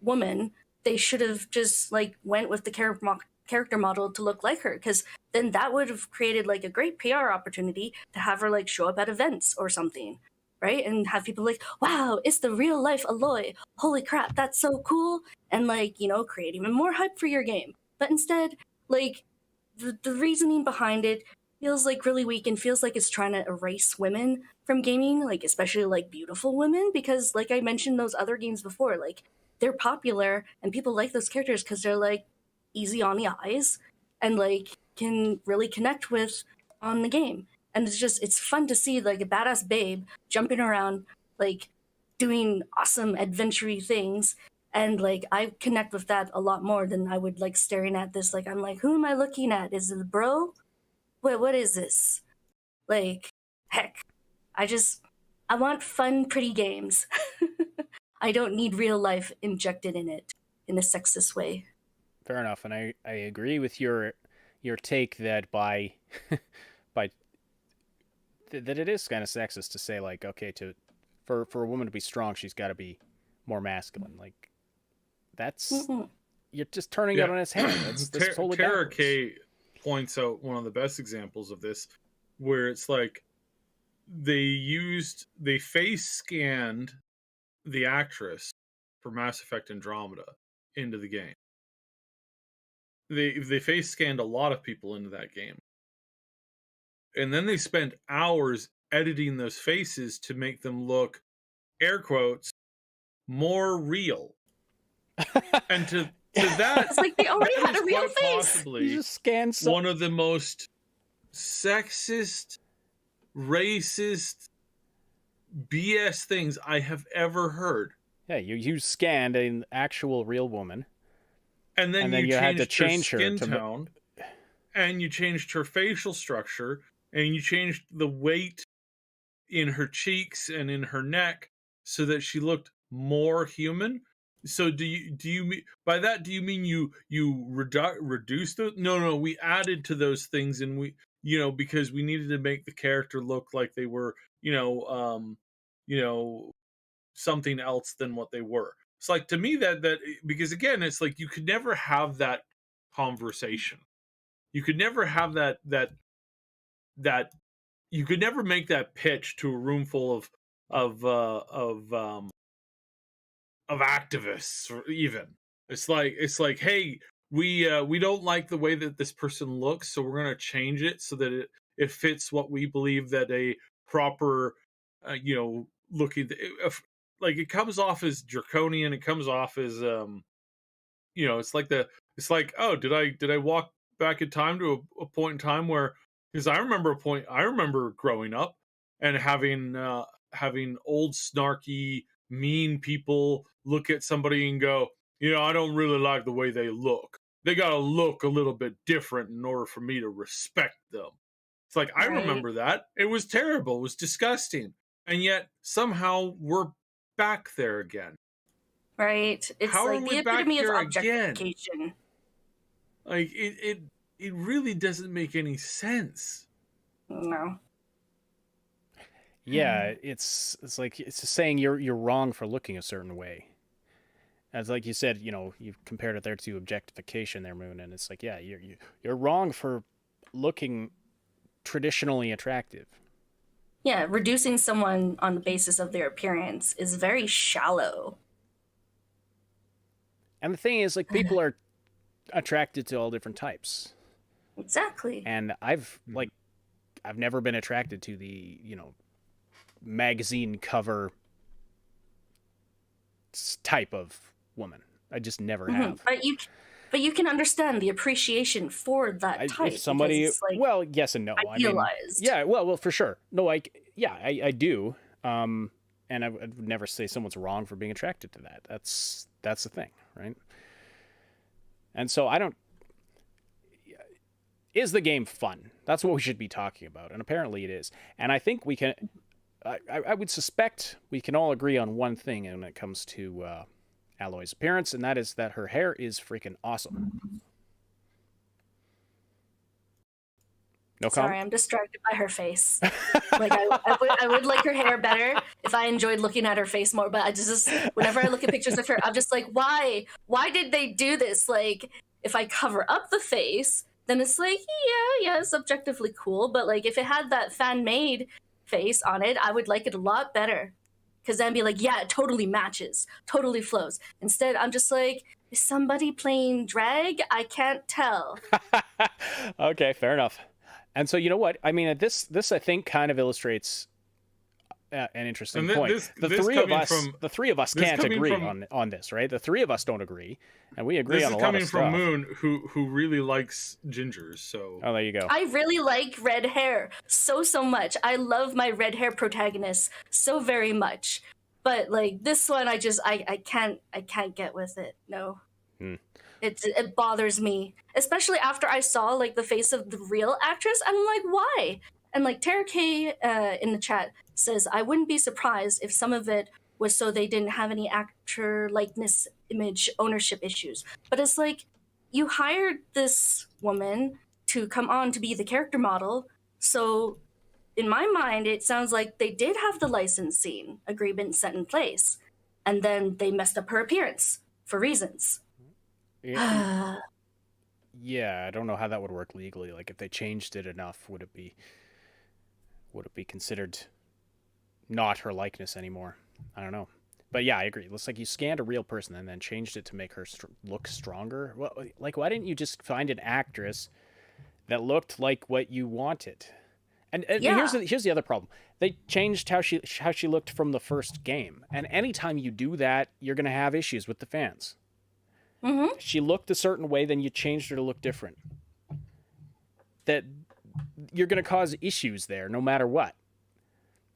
woman, they should have just, like, went with the character model to look like her, because then that would have created, like, a great PR opportunity to have her, like, show up at events or something, right? And have people like, wow, it's the real life Aloy. Holy crap, that's so cool. And, like, create even more hype for your game. But instead, like, the reasoning behind it feels, like, really weak and feels like it's trying to erase women from gaming, like, especially, like, beautiful women, because, like I mentioned those other games before, like, they're popular and people like those characters because they're, like, easy on the eyes and, like, can really connect with on the game. And it's fun to see, like, a badass babe jumping around, like, doing awesome adventure-y things And like I connect with that a lot more than I would like staring at this. Like I'm like, who am I looking at? Is it a bro? Wait, what is this? Like, heck, I want fun, pretty games. I don't need real life injected in it in a sexist way. Fair enough, and I agree with your take that by that it is kind of sexist to say like, okay, for a woman to be strong, she's got to be more masculine. Like that's you're just turning it on its head. That's totally Tara backwards. K points out one of the best examples of this, where it's like they face scanned the actress for Mass Effect Andromeda into the game. They face scanned a lot of people into that game. And then they spent hours editing those faces to make them look, air quotes, more real. And to that, it's like they already that had is a real quite face. possibly You just scan one of the most sexist, racist, BS things I have ever heard. Yeah, you scanned an actual real woman, and then you had to change her her skin tone, and you changed her facial structure, and you changed the weight in her cheeks and in her neck so that she looked more human. So do you mean by that? Do you mean you reduced those? No, we added to those things, and we because we needed to make the character look like they were something else than what they were. It's like, to me, that because again, it's like you could never have that conversation. You could never have that you could never make that pitch to a room full of activists, or even it's like, hey, we don't like the way that this person looks, so we're going to change it so that it fits what we believe that a proper looking, like, it comes off as draconian. It comes off as it's like, oh, did I walk back in time to a point in time where, because I remember growing up and having old snarky mean people look at somebody and go, I don't really like the way they look. They got to look a little bit different in order for me to respect them. It's like, I remember that. It was terrible. It was disgusting. And yet somehow we're back there again. Right. It's How like are the we back epitome of here objectification. again? Like, it really doesn't make any sense. No. Yeah, it's like it's just saying you're wrong for looking a certain way. As like you said, you've compared it there to objectification there, Moon, and it's like, yeah, you're wrong for looking traditionally attractive. Yeah, reducing someone on the basis of their appearance is very shallow. And the thing is, like, people are attracted to all different types. Exactly. And I've never been attracted to the, magazine cover type of woman. I just never have. But you can understand the appreciation for that type. If somebody, it's like well, yes and no. idealized. Yeah, well, for sure. No, I do. And I would never say someone's wrong for being attracted to that. That's the thing, right? And so is the game fun? That's what we should be talking about, and apparently it is. And I think we can. I would suspect we can all agree on one thing when it comes to Aloy's appearance, and that is that her hair is freaking awesome. No comment? Sorry, I'm distracted by her face. Like I would like her hair better if I enjoyed looking at her face more. But I just whenever I look at pictures of her, I'm just like, why? Why did they do this? Like, if I cover up the face, then it's like, yeah, it's objectively cool. But like, if it had that fan-made face on it, I would like it a lot better. Because then be like, yeah, it totally matches, totally flows. Instead, I'm just like, is somebody playing drag? I can't tell. Okay, fair enough. And so, you know what? I mean, this I think kind of illustrates an interesting point. The three of us can't agree on this, right? The three of us don't agree, and we agree on a lot of stuff. This is coming from Moon, who really likes gingers. So there you go. I really like red hair so much. I love my red hair protagonist so very much. But like this one, I can't get with it. No. It bothers me, especially after I saw like the face of the real actress. I'm like, why? And like Tara K in the chat says, I wouldn't be surprised if some of it was so they didn't have any actor likeness, image ownership issues. But it's like, you hired this woman to come on to be the character model, so in my mind, it sounds like they did have the licensing agreement set in place, and then they messed up her appearance for reasons. Yeah, I don't know how that would work legally. Like, if they changed it enough, would it be considered not her likeness anymore? I don't know. But yeah, I agree. It looks like you scanned a real person and then changed it to make her look stronger. Well, like, why didn't you just find an actress that looked like what you wanted? And here's the other problem. They changed how she looked from the first game. And anytime you do that, you're going to have issues with the fans. Mm-hmm. She looked a certain way, then you changed her to look different. That you're going to cause issues there no matter what.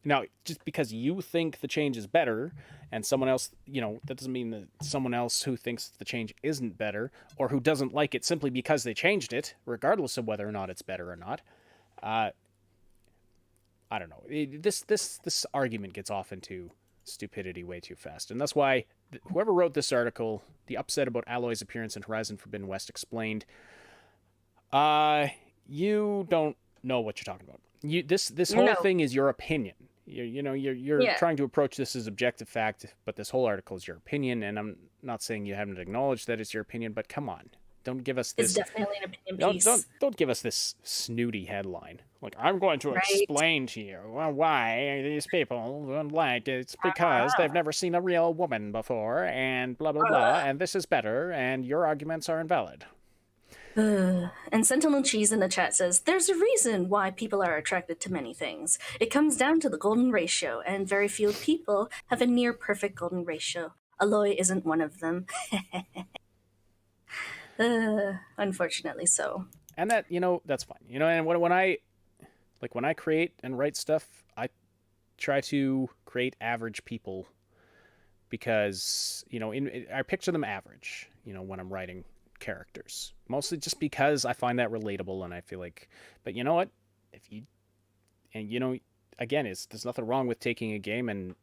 Now, just because you think the change is better and someone else, that doesn't mean that someone else who thinks the change isn't better or who doesn't like it simply because they changed it, regardless of whether or not it's better or not. I don't know. This argument gets off into stupidity way too fast. And that's why whoever wrote this article, the upset about Aloy's appearance in Horizon Forbidden West explained, you don't know what you're talking about. This whole thing is your opinion. You're trying to approach this as objective fact, but this whole article is your opinion, and I'm not saying you haven't acknowledged that it's your opinion, but come on. Don't give us this. It's definitely an opinion piece. Don't give us this snooty headline. Like, I'm going to explain to you why these people don't like it. It's because they've never seen a real woman before, and blah, blah, blah, and this is better, and your arguments are invalid. And Sentinel Cheese in the chat says, there's a reason why people are attracted to many things. It comes down to the golden ratio, and very few people have a near perfect golden ratio. Aloy isn't one of them. Unfortunately so. And that, that's fine. And when I create and write stuff, I try to create average people because, I picture them average, when I'm writing characters. Mostly just because I find that relatable and I feel like, but you know what? Again, there's nothing wrong with taking a game and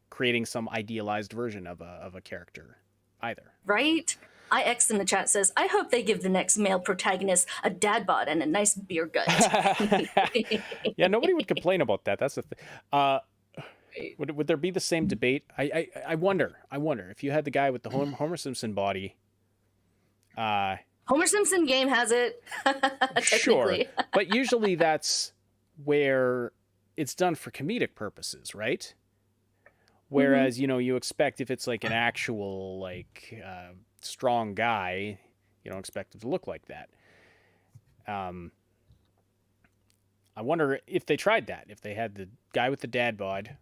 creating some idealized version of a character either. Right? IX in the chat says, I hope they give the next male protagonist a dad bod and a nice beer gut. Yeah, nobody would complain about that. That's the thing. Would there be the same debate? I wonder if you had the guy with the Homer Simpson body. Homer Simpson game has it. Sure, but usually that's where it's done for comedic purposes, right? Whereas, you expect if it's like an actual, strong guy, you don't expect it to look like that. I wonder if they tried that, if they had the guy with the dad bod,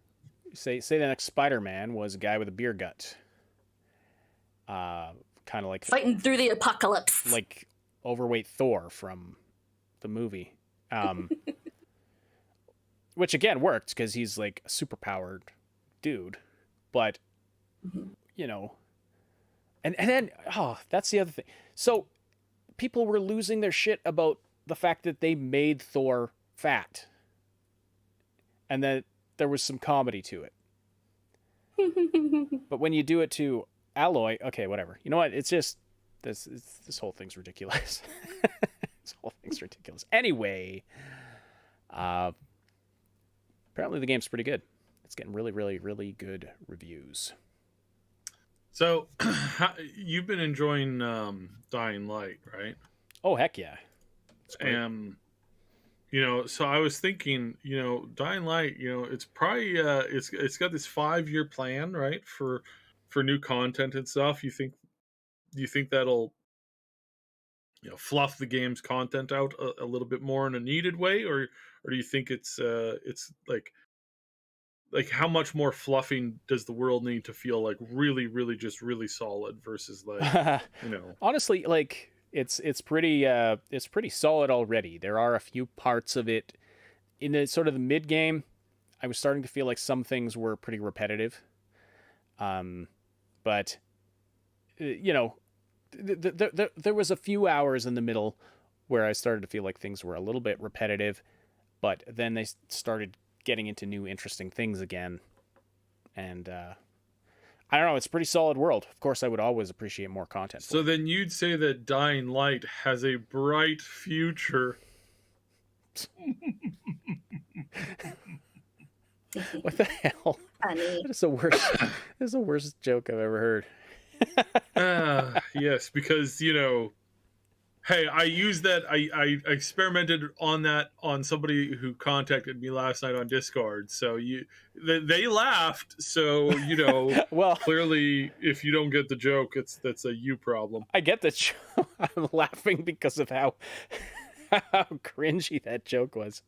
say the next Spider-Man was a guy with a beer gut. Kind of like fighting through the apocalypse. Like overweight Thor from the movie. Which again worked because he's like a superpowered dude, but and then that's the other thing. So people were losing their shit about the fact that they made Thor fat, and that there was some comedy to it. But when you do it to Aloy, okay, whatever. You know what? It's just this whole thing's ridiculous. This whole thing's ridiculous. Anyway, apparently the game's pretty good. It's getting really, really, really good reviews. So, you've been enjoying Dying Light, right? Oh, heck yeah. So I was thinking, Dying Light, it's probably it's got this 5-year plan, right, for new content and stuff. Do you think that'll fluff the game's content out a little bit more in a needed way, or do you think it's like how much more fluffing does the world need to feel like really, really just really solid versus honestly, like it's pretty solid already. There are a few parts of it in the sort of the mid game I was starting to feel like some things were pretty repetitive. But you know, there was a few hours in the middle where I started to feel like things were a little bit repetitive, but then they started getting into new interesting things again. And I don't know, it's a pretty solid world. Of course, I would always appreciate more content. So then you'd say that Dying Light has a bright future. What the hell? Funny. That is the worst joke I've ever heard. Yes, because, you know, hey, I used that. I experimented on that on somebody who contacted me last night on Discord. So they laughed. So, you know, Well, clearly, if you don't get the joke, that's a you problem. I get the joke. I'm laughing because of how cringy that joke was.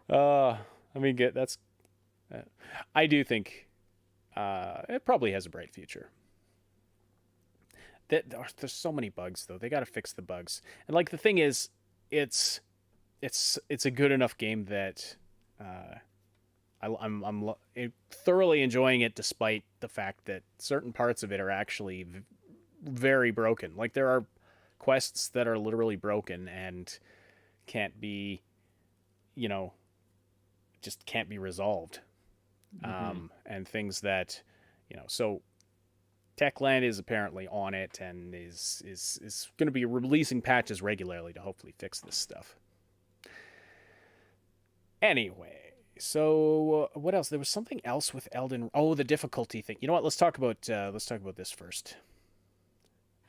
I mean, that's. I do think it probably has a bright future. There's so many bugs though. They got to fix the bugs. And like the thing is, it's a good enough game that I'm thoroughly enjoying it, despite the fact that certain parts of it are actually very broken. Like there are quests that are literally broken and can't be, you know, just can't be resolved. And things that, you know, so Techland is apparently on it and is going to be releasing patches regularly to hopefully fix this stuff. Anyway, so what else? There was something else with Elden. Oh, the difficulty thing. You know what? Let's talk about this first,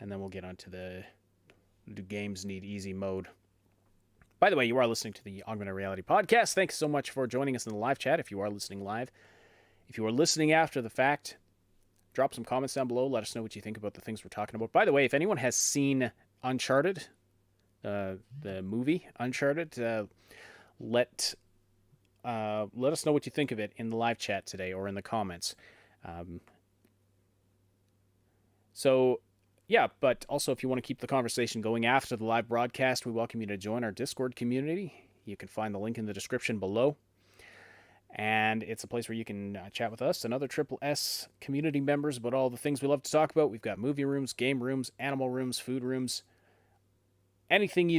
and then we'll get onto the games need easy mode. By the way, you are listening to the Augmented Reality Podcast. Thanks so much for joining us in the live chat. If you are listening live, if you are listening after the fact, drop some comments down below. Let us know what you think about the things we're talking about. By the way, if anyone has seen Uncharted, the movie Uncharted, let us know what you think of it in the live chat today or in the comments. So, yeah, but also if you want to keep the conversation going after the live broadcast, we welcome you to join our Discord community. You can find the link in the description below. And it's a place where you can chat with us and other Triple S community members about all the things we love to talk about. We've got movie rooms, game rooms, animal rooms, food rooms, anything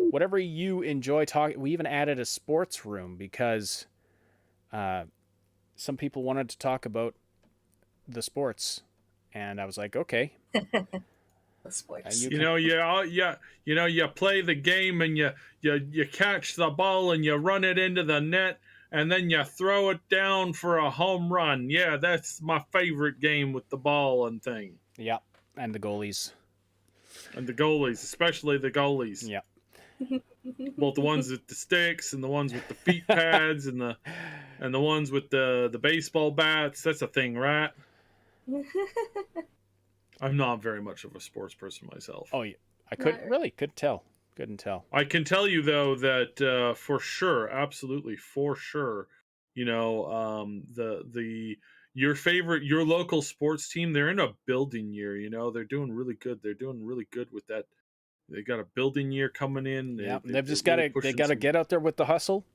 whatever you enjoy talking. We even added a sports room because some people wanted to talk about the sports, and I was like, okay. Sports. You play the game and you catch the ball and you run it into the net. And then you throw it down for a home run. Yeah, that's my favorite game with the ball and thing. Yeah, and the goalies. And the goalies, especially the goalies. Yeah. Both the ones with the sticks and the ones with the feet pads and the ones with the baseball bats. That's a thing, right? I'm not very much of a sports person myself. Oh, yeah. I couldn't tell. Couldn't tell. I can tell you though that for sure, absolutely for sure, you know, your local sports team, they're in a building year. You know, they're doing really good. They're doing really good with that. They got a building year coming in. They've just got to get out there with the hustle,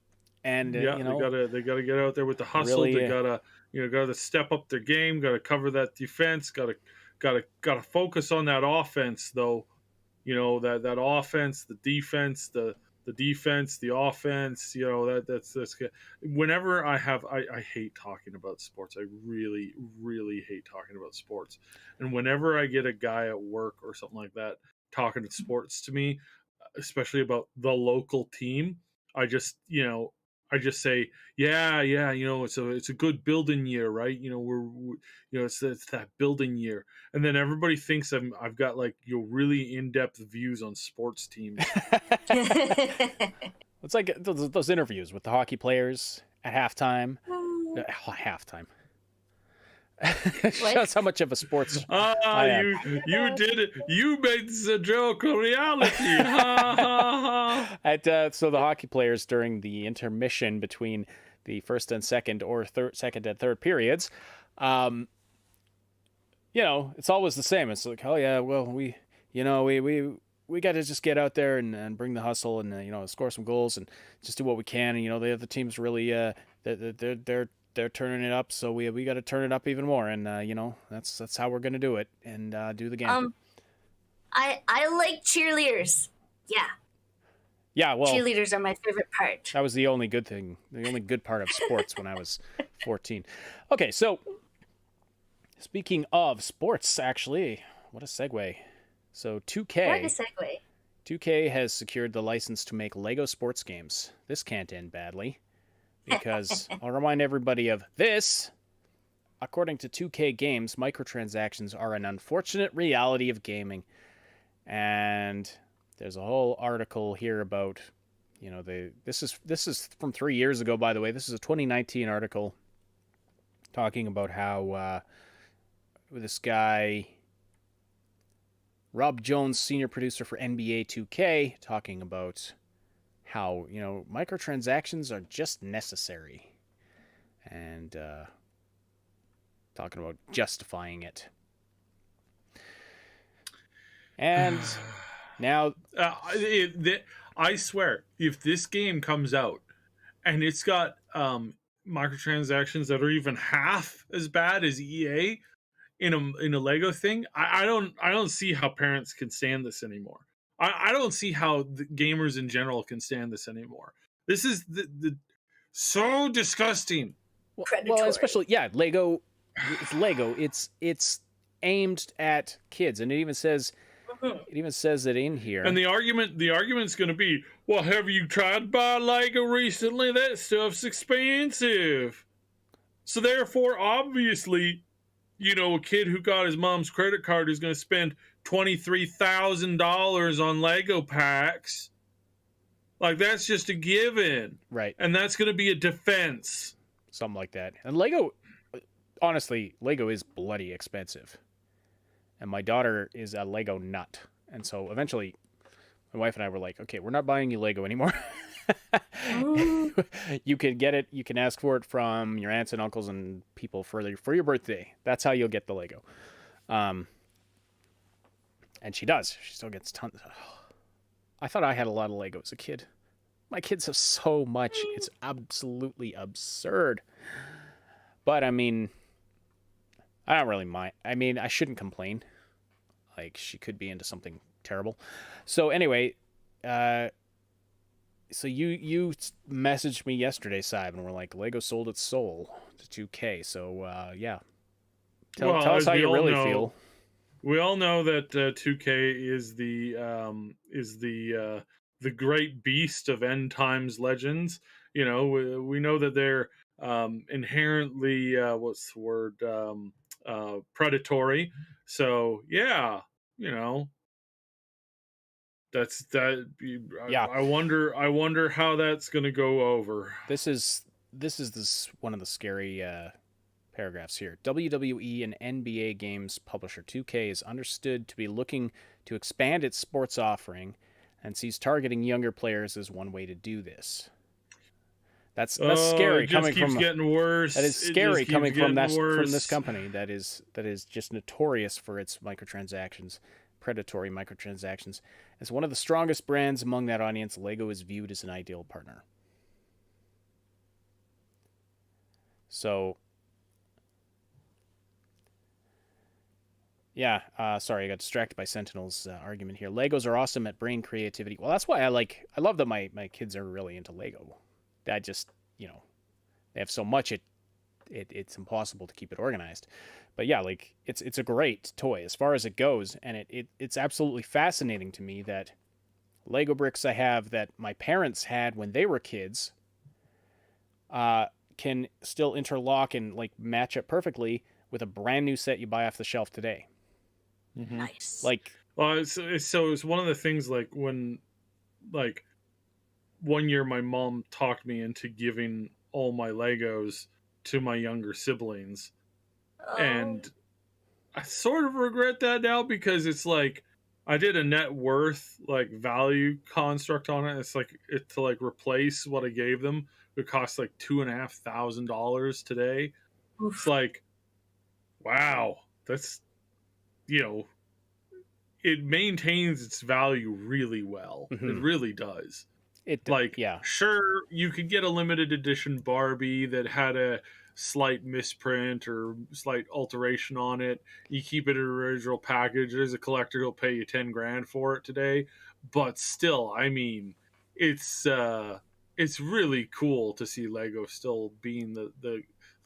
and they gotta get out there with the hustle. Really, they gotta step up their game. Got to cover that defense. Got to focus on that offense though. You know, that offense, the defense, the defense, the offense, you know, that's good. Whenever I hate talking about sports. I really, really hate talking about sports. And whenever I get a guy at work or something like that talking to sports to me, especially about the local team, I just say, yeah, you know, it's a good building year, right? You know, it's that building year, and then everybody thinks I've got like really in-depth views on sports teams. It's like those interviews with the hockey players at halftime. Halftime. Shows how much of a sports. You did it. You made the joke a reality. So the hockey players during the intermission between the first and second or second and third periods, you know, it's always the same. It's like, oh yeah, well we we got to just get out there and bring the hustle and score some goals and just do what we can. And the other team's really they're turning it up, so we got to turn it up even more. And that's how we're gonna do it and do the game. I like cheerleaders. Yeah. Yeah, well, cheerleaders are my favorite part. That was the only good thing, the only good part of sports when I was 14. Okay, so speaking of sports, actually, what a segue. So 2K. What a segue. 2K has secured the license to make Lego sports games. This can't end badly because I'll remind everybody of this. According to 2K Games, microtransactions are an unfortunate reality of gaming. And there's a whole article here about, this is from 3 years ago, by the way. This is a 2019 article talking about how this guy, Rob Jones, senior producer for NBA 2K, talking about how, microtransactions are just necessary. And talking about justifying it. And now, I swear, if this game comes out and it's got microtransactions that are even half as bad as EA in a Lego thing, I don't see how parents can stand this anymore. I don't see how the gamers in general can stand this anymore. This is the so disgusting. Well, especially Lego. It's Lego. It's aimed at kids, and it even says. It even says it in here. And the argument's going to be, well, have you tried to buy Lego recently? That stuff's expensive. So therefore, obviously, a kid who got his mom's credit card is going to spend $23,000 on Lego packs. Like, that's just a given. Right. And that's going to be a defense. Something like that. And Lego, honestly, Lego is bloody expensive. And my daughter is a Lego nut. And so eventually, my wife and I were like, okay, we're not buying you Lego anymore. You can get it. You can ask for it from your aunts and uncles and people for your birthday. That's how you'll get the Lego. And she does. She still gets tons. I thought I had a lot of Lego as a kid. My kids have so much. It's absolutely absurd. But, I mean, I don't really mind. I mean, I shouldn't complain. Like, she could be into something terrible. So, anyway, so you messaged me yesterday, Saib, and we're like, Lego sold its soul to 2K. So, yeah. Tell us how you really feel. We all know that 2K is the great beast of end times legends. We know that they're inherently what's the word, predatory. So yeah, that's that. Yeah. I wonder how that's going to go over. This is one of the scary paragraphs here. WWE and NBA games publisher 2K is understood to be looking to expand its sports offering and sees targeting younger players as one way to do this. That's scary coming from. It keeps getting worse. That is scary coming from this company that is just notorious for its microtransactions, predatory microtransactions. As one of the strongest brands among that audience, Lego is viewed as an ideal partner. So, yeah, sorry, I got distracted by Sentinel's argument here. Legos are awesome at brain creativity. Well, that's why I love that my kids are really into Lego. That just, they have so much it's impossible to keep it organized. But yeah, like it's a great toy as far as it goes, and it's absolutely fascinating to me that Lego bricks I have that my parents had when they were kids can still interlock and like match up perfectly with a brand new set you buy off the shelf today. Mm-hmm. Nice. Like, it's one of the things like when, like, one year my mom talked me into giving all my Legos to my younger siblings. Oh. And I sort of regret that now because it's like I did a net worth like value construct on it. It's like to like replace what I gave them. It cost like $2,500 today. Oof. It's like, wow, that's it maintains its value really well. It really does. Sure, you could get a limited edition Barbie that had a slight misprint or slight alteration on it. You keep it in an original package. There's a collector who'll pay you 10 grand for it today. But still, I mean, it's really cool to see Lego still being the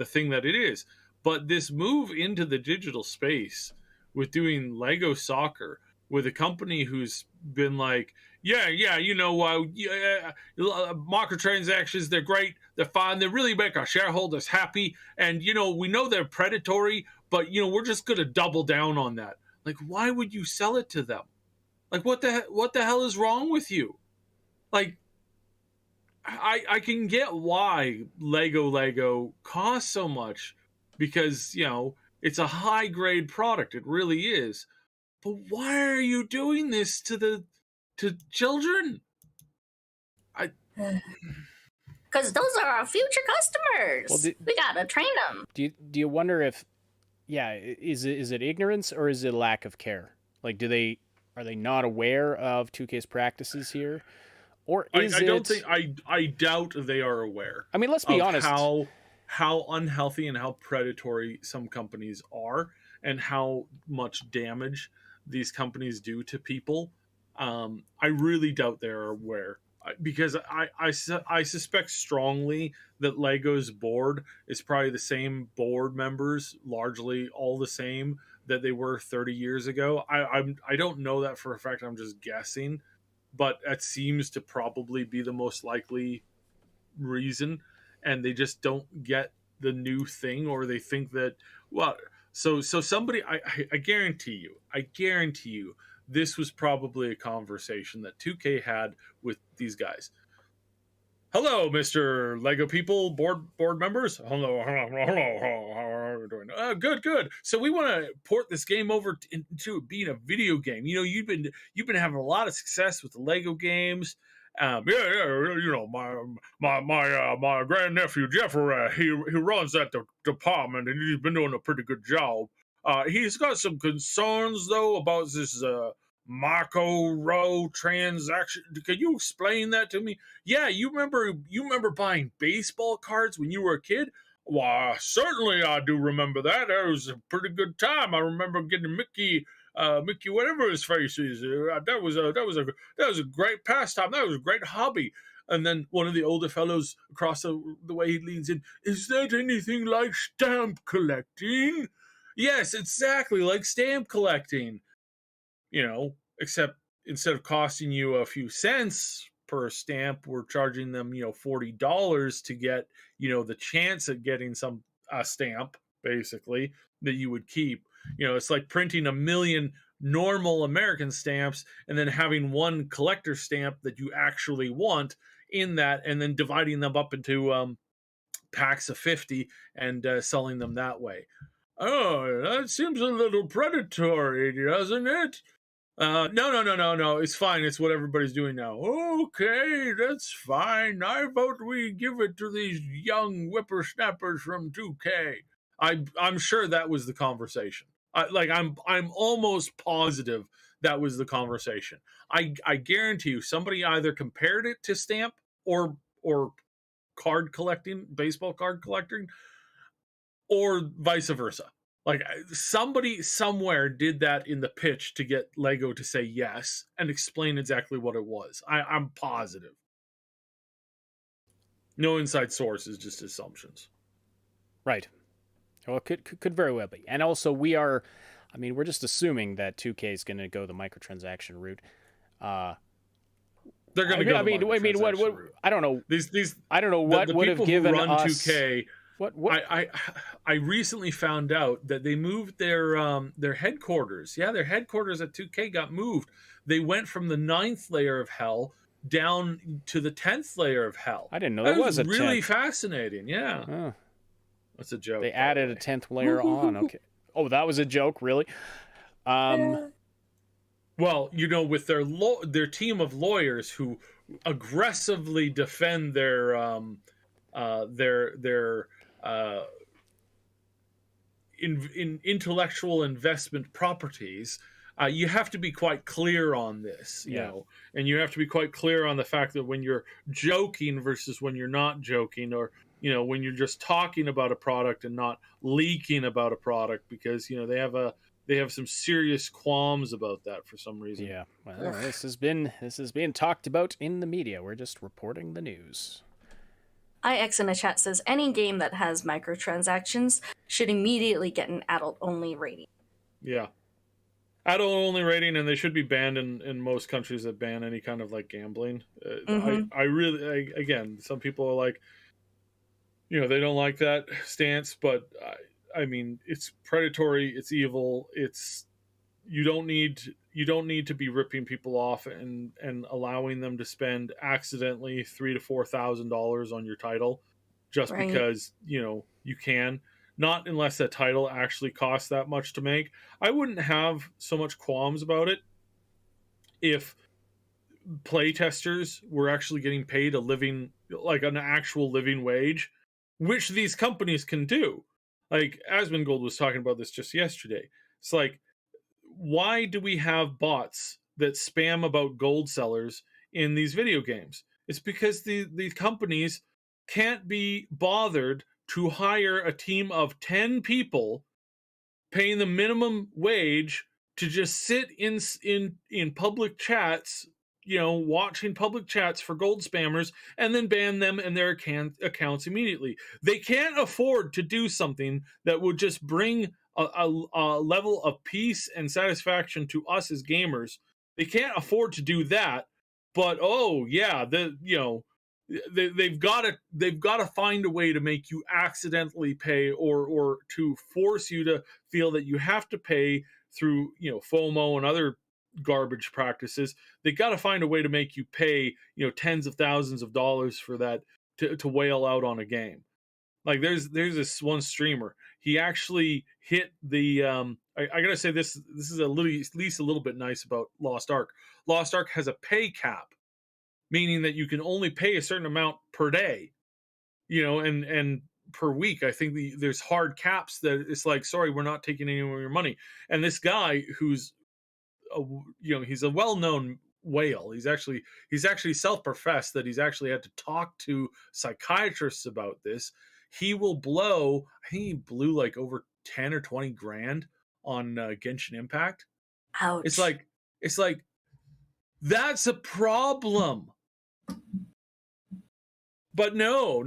thing that it is. But this move into the digital space with doing Lego Soccer with a company who's been like, microtransactions, they're great, they're fine, they really make our shareholders happy, and we know they're predatory, but we're just gonna double down on that. Like, why would you sell it to them? Like, what the hell is wrong with you? Like, I can get why Lego costs so much, because it's a high grade product, it really is. But why are you doing this to children? Because those are our future customers. Well, we gotta train them. Do you wonder if, is it ignorance or is it lack of care? Like, are they not aware of 2K's practices here, or is I doubt they are aware. I mean, let's be honest. How unhealthy and how predatory some companies are, and how much damage these companies do to people. I really doubt they're aware, because I suspect strongly that Lego's board is probably the same board members, largely all the same, that they were 30 years ago. I don't know that for a fact. I'm just guessing, but it seems to probably be the most likely reason, and they just don't get the new thing, or they think that, well, so somebody, I guarantee you, this was probably a conversation that 2K had with these guys. Hello, Mr. Lego people, board members. Hello. How are you doing? Good. So we want to port this game over into being a video game. You've been having a lot of success with the Lego games. My grandnephew Jeffrey, he runs that department, and he's been doing a pretty good job. He's got some concerns though about this micro transaction. Can you explain that to me? Yeah, you remember buying baseball cards when you were a kid? Why, certainly I do remember that. That was a pretty good time. I remember getting Mickey, whatever his face is. That was a great pastime. That was a great hobby. And then one of the older fellows across the way, he leans in. Is that anything like stamp collecting? Yes, exactly like stamp collecting. Except instead of costing you a few cents per stamp, we're charging them, $40 to get, the chance at getting a stamp, basically, that you would keep. It's like printing 1 million normal American stamps and then having one collector stamp that you actually want in that, and then dividing them up into packs of 50 and selling them that way. Oh, that seems a little predatory, doesn't it? No. It's fine. It's what everybody's doing now. Okay, that's fine. I vote we give it to these young whippersnappers from 2K. I'm sure that was the conversation. I'm almost positive that was the conversation. I guarantee you, somebody either compared it to stamp or card collecting, baseball card collecting, or vice versa. Like, somebody somewhere did that in the pitch to get Lego to say yes and explain exactly what it was. I'm positive. No inside sources, just assumptions. Right. Well, it could very well be. And also, we're just assuming that 2K is going to go the microtransaction route. They're going to go the microtransaction route. I don't know. I don't know what would have given run us 2K. What? I recently found out that they moved their headquarters. Yeah, their headquarters at 2K got moved. They went from the 9th layer of hell down to the 10th layer of hell. I didn't know that was a really 10th. Fascinating. Yeah, oh. That's a joke. They added a 10th layer on. Okay. Oh, that was a joke, really? Well, with their team of lawyers who aggressively defend their in intellectual investment properties, you have to be quite clear on this, you Yeah. know, and you have to be quite clear on the fact that when you're joking versus when you're not joking, or, you know, when you're just talking about a product and not leaking about a product, because, you know, they have some serious qualms about that for some reason. Yeah. Well, this has been talked about in the media. We're just reporting the news. IX in the chat says any game that has microtransactions should immediately get an adult-only rating. Yeah. Adult only rating, and they should be banned in most countries that ban any kind of like gambling. I really, again, some people are like, you know, they don't like that stance, but I mean, it's predatory, it's evil, it's you don't need to be ripping people off and allowing them to spend accidentally $3,000 to $4,000 on your title just Right. because, you know, you can. Not unless that title actually costs that much to make. I wouldn't have so much qualms about it if playtesters were actually getting paid a living, like an actual living wage, which these companies can do. Like Asmongold was talking about this just yesterday. It's like, why do we have bots that spam about gold sellers in these video games? It's because these companies can't be bothered to hire a team of 10 people paying the minimum wage to just sit in public chats, you know, watching public chats for gold spammers, and then ban them and their accounts immediately. They can't afford to do something that would just bring a level of peace and satisfaction to us as gamers. They can't afford to do that. But oh yeah, they've got to find a way to make you accidentally pay, or to force you to feel that you have to pay through, you know, FOMO and other garbage practices. They got to find a way to make you pay, you know, tens of thousands of dollars for that to whale out on a game. Like there's this one streamer. He actually hit the I gotta say this is at least a little bit nice about Lost Ark. Lost Ark has a pay cap, meaning that you can only pay a certain amount per day, you know, and per week. I think there's hard caps that it's like, sorry, we're not taking any more of your money. And this guy who's you know, he's a well-known whale. He's actually self-professed that he's actually had to talk to psychiatrists about this. He will blow, I think he blew like over 10 or 20 grand on Genshin Impact. Ouch. It's like that's a problem. But no.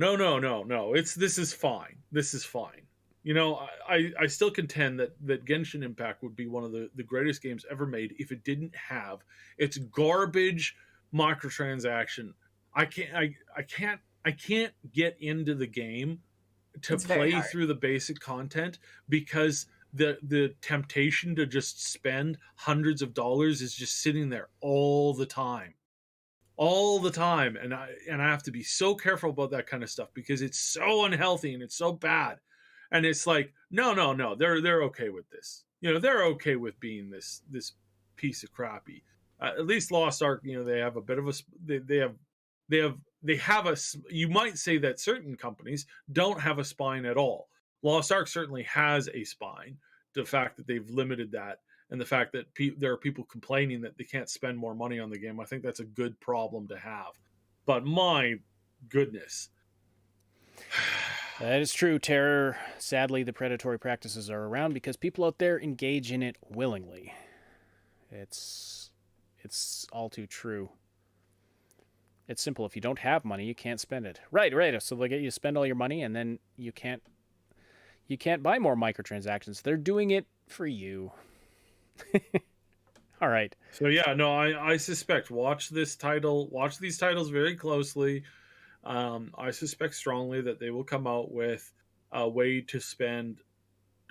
This is fine. This is fine. You know, I still contend that Genshin Impact would be one of the greatest games ever made if it didn't have its garbage microtransaction. I can't get into the game to play through the basic content because the temptation to just spend hundreds of dollars is just sitting there all the time. And I have to be so careful about that kind of stuff because it's so unhealthy and it's so bad. And it's like, no, they're okay with this. You know, they're okay with being this piece of crappy. At least Lost Ark, you know, they have a bit of a they have a. You might say that certain companies don't have a spine at all. Lost Ark certainly has a spine. The fact that they've limited that, and the fact that there are people complaining that they can't spend more money on the game, I think that's a good problem to have. But my goodness. That is true, Terror. Sadly, the predatory practices are around because people out there engage in it willingly. It's all too true. It's simple. If you don't have money, you can't spend it. Right. So they get you to spend all your money, and then you can't buy more microtransactions. They're doing it for you. All right. So yeah, no, I suspect watch these titles very closely. I suspect strongly that they will come out with a way to spend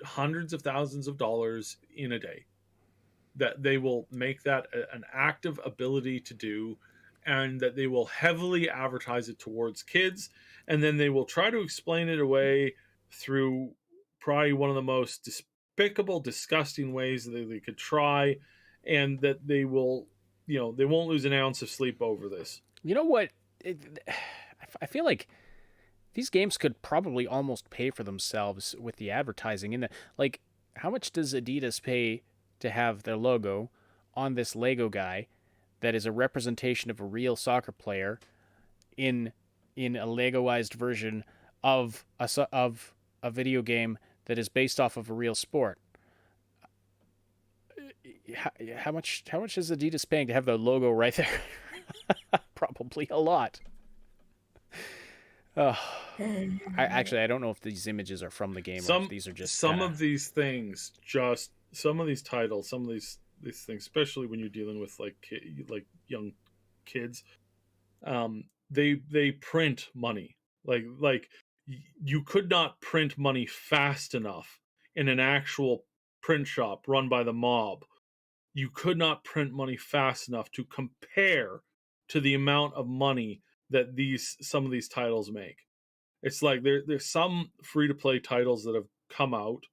hundreds of thousands of dollars in a day. That they will make that an active ability to do, and that they will heavily advertise it towards kids, and then they will try to explain it away through probably one of the most despicable, disgusting ways that they could try, and that they will, you know, they won't lose an ounce of sleep over this. You know what? I feel like these games could probably almost pay for themselves with the advertising. And like, how much does Adidas pay to have their logo on this Lego guy that is a representation of a real soccer player in a Legoized version of a video game that is based off of a real sport. How much is Adidas paying to have the logo right there? Probably a lot. I don't know if these images are from the game or if these are just some of these things. Some of these titles, some of these things, especially when you're dealing with like young kids, they print money. Like you could not print money fast enough in an actual print shop run by the mob. You could not print money fast enough to compare to the amount of money that some of these titles make. It's like there's some free-to-play titles that have come out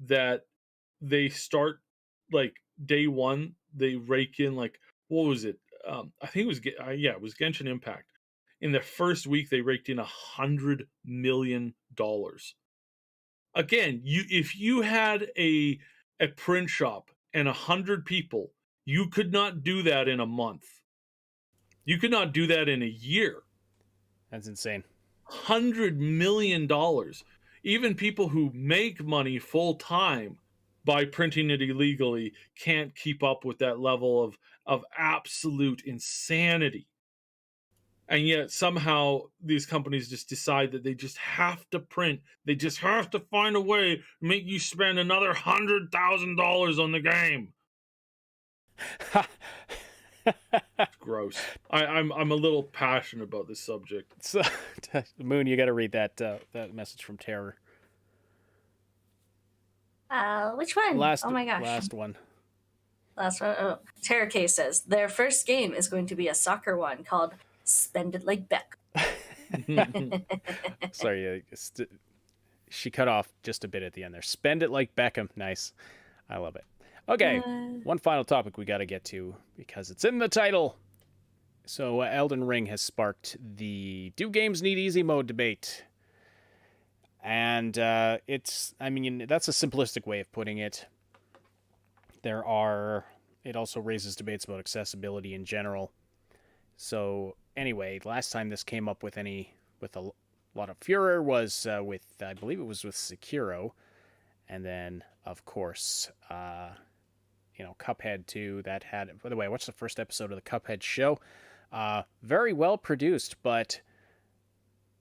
that they start like day one, they rake in like, what was it? I think it was Genshin Impact. In the first week, they raked in $100 million. Again, if you had a print shop and 100 people, you could not do that in a month. You could not do that in a year. That's insane. $100 million. Even people who make money full time by printing it illegally can't keep up with that level of absolute insanity. And yet somehow these companies just decide that they just have to print. They just have to find a way to make you spend another $100,000 on the game. It's gross. I'm a little passionate about this subject. So, Moon, you got to read that message from Terror. Which one? Oh my gosh. Last one. Last one. Oh. Terror Case says their first game is going to be a soccer one called Spend It Like Beckham. Sorry, she cut off just a bit at the end there. Spend It Like Beckham. Nice. I love it. Okay, one final topic we got to get to because it's in the title. So Elden Ring has sparked the do games need easy mode debate. And that's a simplistic way of putting it. It also raises debates about accessibility in general. So anyway, last time this came up with a lot of furor was with, I believe it was with Sekiro. And then, of course, Cuphead 2, that had... By the way, I watched the first episode of the Cuphead show. Very well produced, but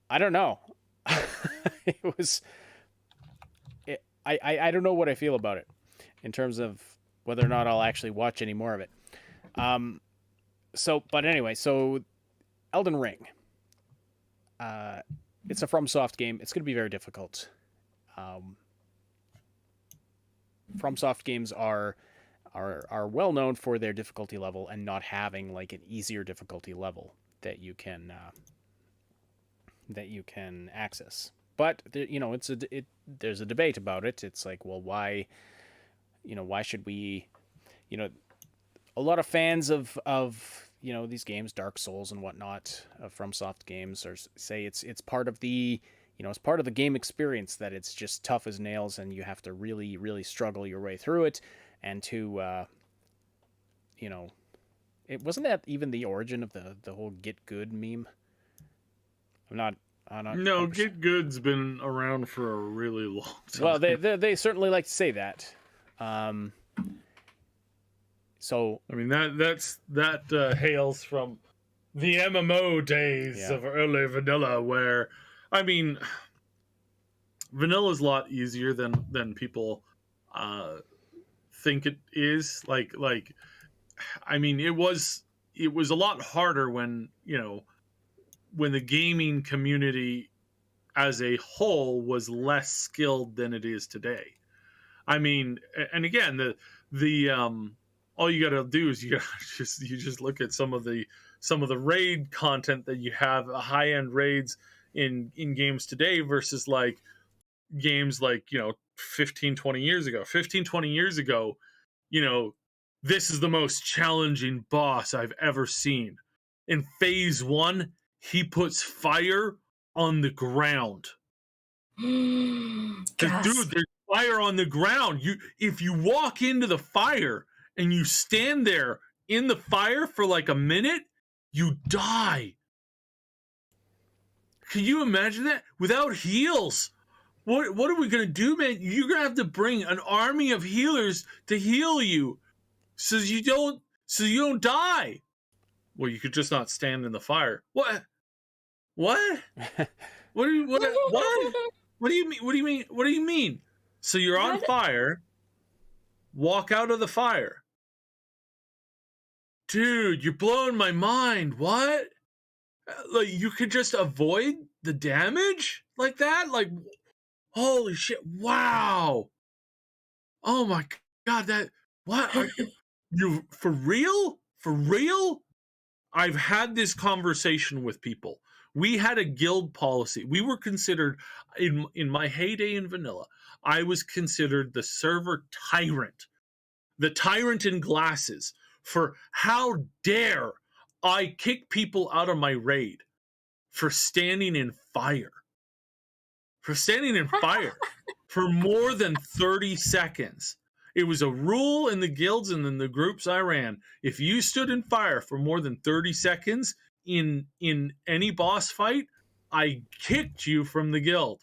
I don't know. I don't know what I feel about it in terms of whether or not I'll actually watch any more of it. But anyway, Elden Ring. It's a FromSoft game. It's going to be very difficult. FromSoft games are well known for their difficulty level and not having like an easier difficulty level that you can access. But there's a debate about it. It's like, well, why should we? A lot of fans of these games, Dark Souls and whatnot, of FromSoft games, say it's part of the it's part of the game experience that it's just tough as nails and you have to really, really struggle your way through it. And it wasn't that even the origin of the whole Get Good meme. I'm not. No, Get Good's been around for a really long time. Well, they certainly like to say that. So I mean that hails from the MMO days of early vanilla, where vanilla's a lot easier than people think it is. It was a lot harder when the gaming community as a whole was less skilled than it is today. And again, the all you got to do is you just look at some of the raid content that you have, high-end raids in games today versus like games like 15, 20 years ago. 15, 20 years ago, this is the most challenging boss I've ever seen. In phase 1, he puts fire on the ground. Yes. Dude, there's fire on the ground. If you walk into the fire and you stand there in the fire for like a minute, you die. Can you imagine that? Without heals. What are we gonna do, man? You're gonna have to bring an army of healers to heal you, so you don't die. Well, you could just not stand in the fire. What? What? What do you what? What do you mean? What do you mean? What do you mean? So you're on fire. Walk out of the fire, dude. You're blowing my mind. What? Like you could just avoid the damage like that? Like, holy shit! Wow! Oh my god! That what? Are you for real? For real? I've had this conversation with people. We had a guild policy. We were considered, in my heyday in vanilla, I was considered the server tyrant, the tyrant in glasses, for how dare I kick people out of my raid for standing in fire. For standing in fire for more than 30 seconds. It was a rule in the guilds and in the groups I ran. If you stood in fire for more than 30 seconds in any boss fight, I kicked you from the guild.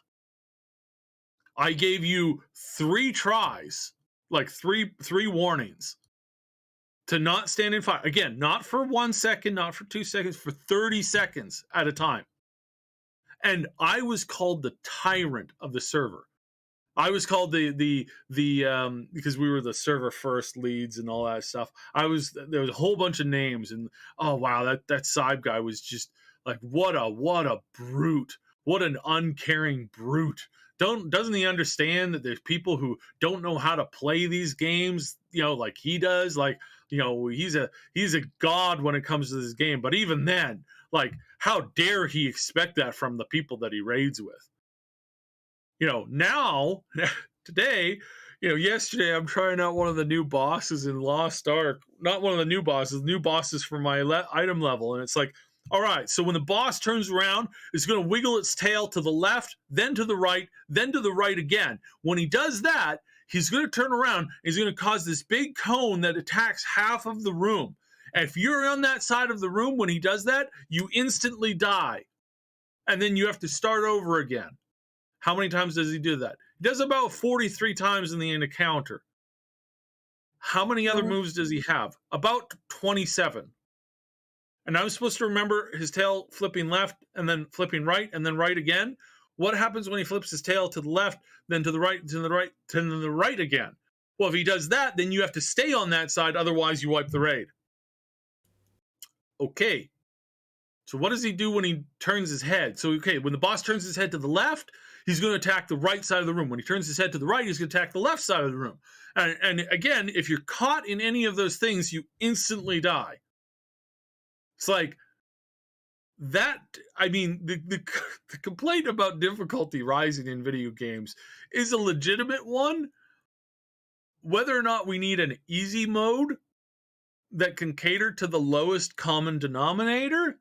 I gave you 3 tries, like three warnings to not stand in fire. Again, not for 1 second, not for 2 seconds, for 30 seconds at a time. And I was called the tyrant of the server. I was called the because we were the server first leads and all that stuff. There was a whole bunch of names, and oh wow, that side guy was just like what a brute, what an uncaring brute. Doesn't he understand that there's people who don't know how to play these games, like he does? Like, he's a god when it comes to this game, but even then, like, how dare he expect that from the people that he raids with? Now, today, yesterday I'm trying out one of the new bosses in Lost Ark. Not one of the new bosses for my item level. And it's like, all right, so when the boss turns around, it's going to wiggle its tail to the left, then to the right, then to the right again. When he does that, he's going to turn around and he's going to cause this big cone that attacks half of the room. And if you're on that side of the room when he does that, you instantly die. And then you have to start over again. How many times does he do that? He does about 43 times in the encounter. How many other moves does he have? About 27. And I'm supposed to remember his tail flipping left and then flipping right and then right again. What happens when he flips his tail to the left, then to the right, to the right, to the right again? Well, if he does that, then you have to stay on that side. Otherwise, you wipe the raid. Okay. So what does he do when he turns his head? So, okay, when the boss turns his head to the left, he's going to attack the right side of the room. When he turns his head to the right, he's going to attack the left side of the room. And again, if you're caught in any of those things, you instantly die. It's like that. I mean, the complaint about difficulty rising in video games is a legitimate one. Whether or not we need an easy mode that can cater to the lowest common denominator,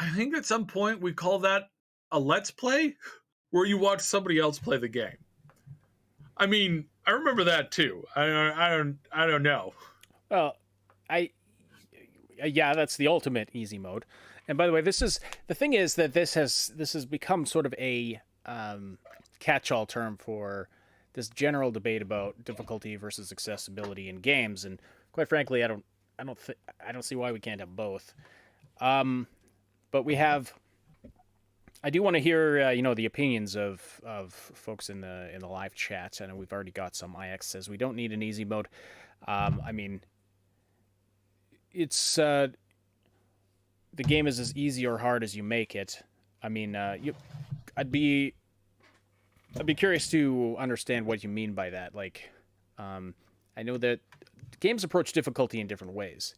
I think at some point we call that a let's play, where you watch somebody else play the game. I mean, I remember that too. I don't know. Well, yeah, that's the ultimate easy mode. And by the way, the thing is that this has become sort of a catch-all term for this general debate about difficulty versus accessibility in games. And quite frankly, I don't see why we can't have both. But I do want to hear, the opinions of folks in the live chat. I know we've already got some. IX says we don't need an easy mode. I mean, it's the game is as easy or hard as you make it. I mean, I'd be curious to understand what you mean by that. Like, I know that games approach difficulty in different ways,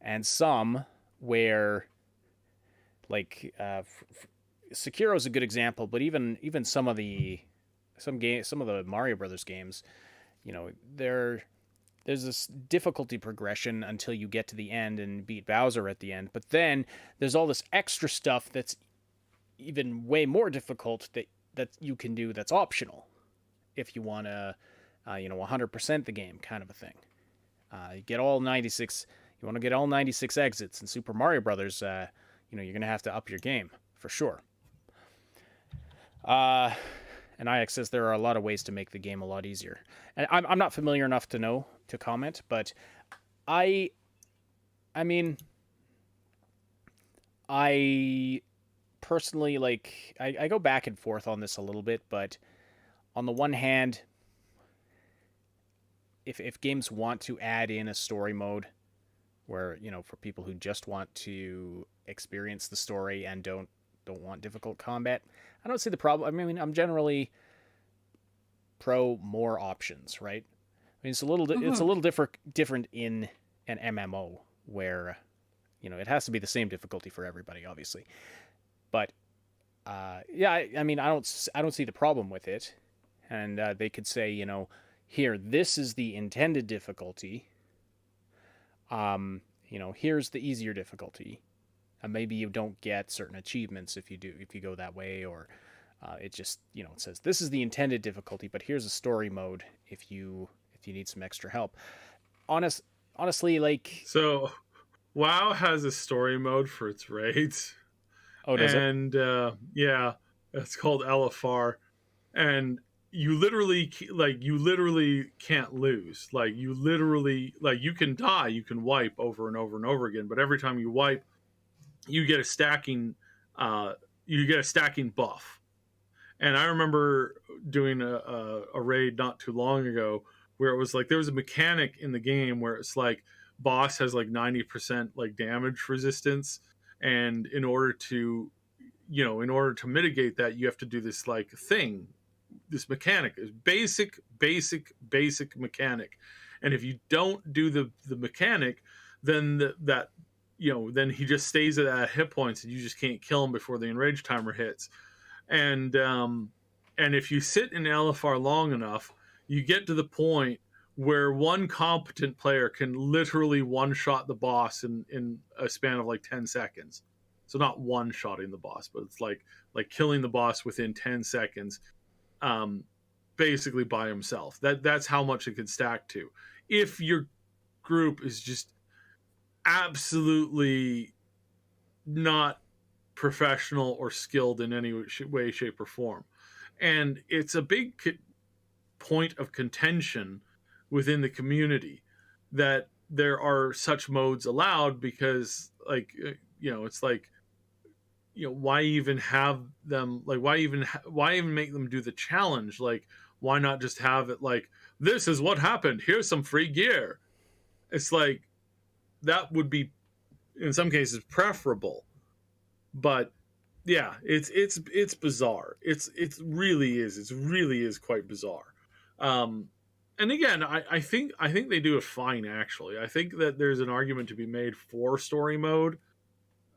and some where, like, Sekiro is a good example, but even some of the Mario Brothers games, there's this difficulty progression until you get to the end and beat Bowser at the end. But then there's all this extra stuff that's even way more difficult that you can do that's optional. if you want to, 100% the game kind of a thing. You get all 96. You want to get all 96 exits in Super Mario Brothers. You're going to have to up your game for sure. And IX says there are a lot of ways to make the game a lot easier. And I'm not familiar enough to know to comment, but I personally, like, I go back and forth on this a little bit, but on the one hand, if games want to add in a story mode where, for people who just want to experience the story and don't want difficult combat, I don't see the problem. I mean, I'm generally pro more options, right? I mean, it's a little different in an MMO where, it has to be the same difficulty for everybody, obviously. But I mean, I don't see the problem with it, and they could say, here, this is the intended difficulty. Here's the easier difficulty. And maybe you don't get certain achievements if you go that way, or it just, it says this is the intended difficulty, but here's a story mode if you need some extra help. Honestly, like, so WoW has a story mode for its raids. Oh, does it? And yeah, it's called LFR, and you literally can't lose. Like, you can die, you can wipe over and over and over again, but every time you wipe, you get a stacking buff. And I remember doing a raid not too long ago where it was like there was a mechanic in the game where it's like boss has like 90% like damage resistance, and in order to mitigate that, you have to do this like thing, this mechanic, is basic mechanic. And if you don't do the mechanic, then then he just stays at hit points, and you just can't kill him before the enrage timer hits. And if you sit in LFR long enough, you get to the point where one competent player can literally one-shot the boss in a span of like 10 seconds. So not one-shotting the boss, but it's like killing the boss within 10 seconds, basically by himself. That's how much it can stack to. If your group is just absolutely not professional or skilled in any way, shape, or form. And it's a big point of contention within the community that there are such modes allowed, because it's like, why even have them? Like, why even make them do the challenge? Like, why not just have it like, this is what happened, here's some free gear? It's like, that would be in some cases preferable. But yeah, it's bizarre. It really is quite bizarre. And again, I think they do it fine, actually. I think that there's an argument to be made for story mode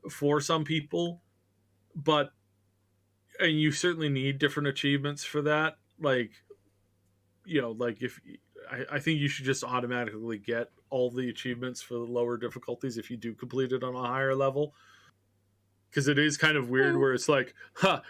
for some people, and you certainly need different achievements for that. Like, if I think you should just automatically get all the achievements for the lower difficulties if you do complete it on a higher level. Because it is kind of weird where it's like,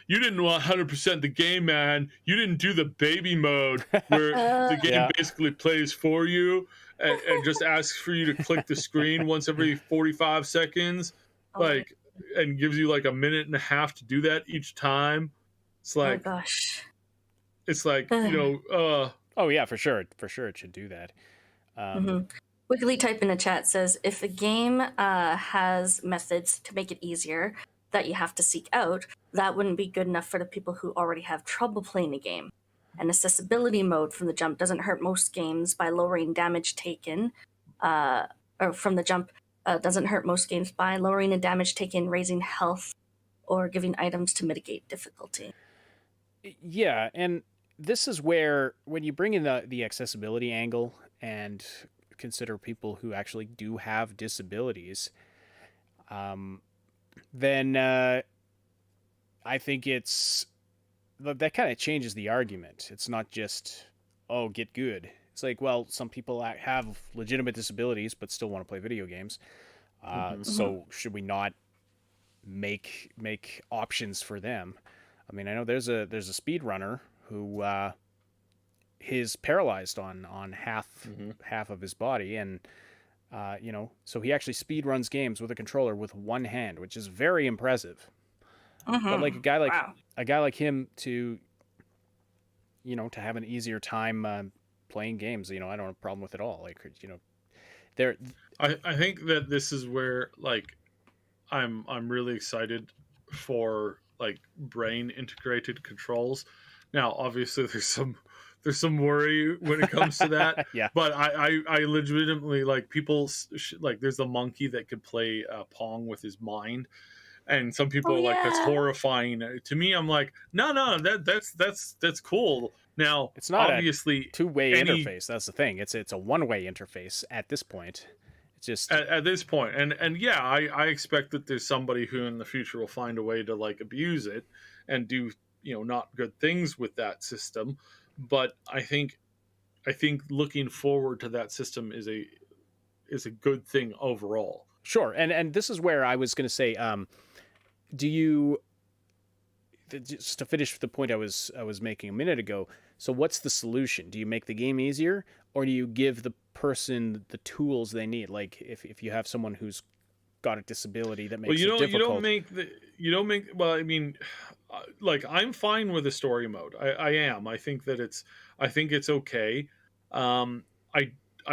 you didn't 100% the game, man. You didn't do the baby mode where the game basically plays for you and just asks for you to click the screen once every 45 seconds, and gives you like a minute and a half to do that each time. It's like, oh gosh, it's like, oh yeah, for sure it should do that. Wiggly type in the chat says, if a game has methods to make it easier that you have to seek out, that wouldn't be good enough for the people who already have trouble playing a game. An accessibility mode from the jump doesn't hurt most games by lowering damage taken, or from the jump doesn't hurt most games by lowering the damage taken, raising health, or giving items to mitigate difficulty. Yeah, and this is where, when you bring in the accessibility angle and consider people who actually do have disabilities, then I think that kind of changes the argument. It's not just, oh, get good. It's like, well, some people have legitimate disabilities but still want to play video games. So should we not make options for them? I mean, I know there's a speedrunner who he's paralyzed on half of his body, and so he actually speed runs games with a controller with one hand, which is very impressive. But like a guy like him to have an easier time playing games, I don't have a problem with it all. Like, there. I think that this is where like I'm really excited for like brain integrated controls. Now, obviously, there's some worry when it comes to that. Yeah. But I legitimately like people like there's a monkey that could play Pong with his mind. And some people are like, that's horrifying. To me, I'm like, no, that's cool. Now, it's not obviously a two-way interface. That's the thing. It's a one-way interface at this point. It's just at this point, and yeah, I expect that there's somebody who in the future will find a way to like abuse it and do not good things with that system. But I think looking forward to that system is a good thing overall. Sure, and this is where I was going to say, do you, just to finish the point I was making a minute ago, so what's the solution? Do you make the game easier, or do you give the person the tools they need? Like if you have someone who's got a disability that makes it difficult. You don't make well, I mean, like I'm fine with the story mode. I am. I think it's okay. I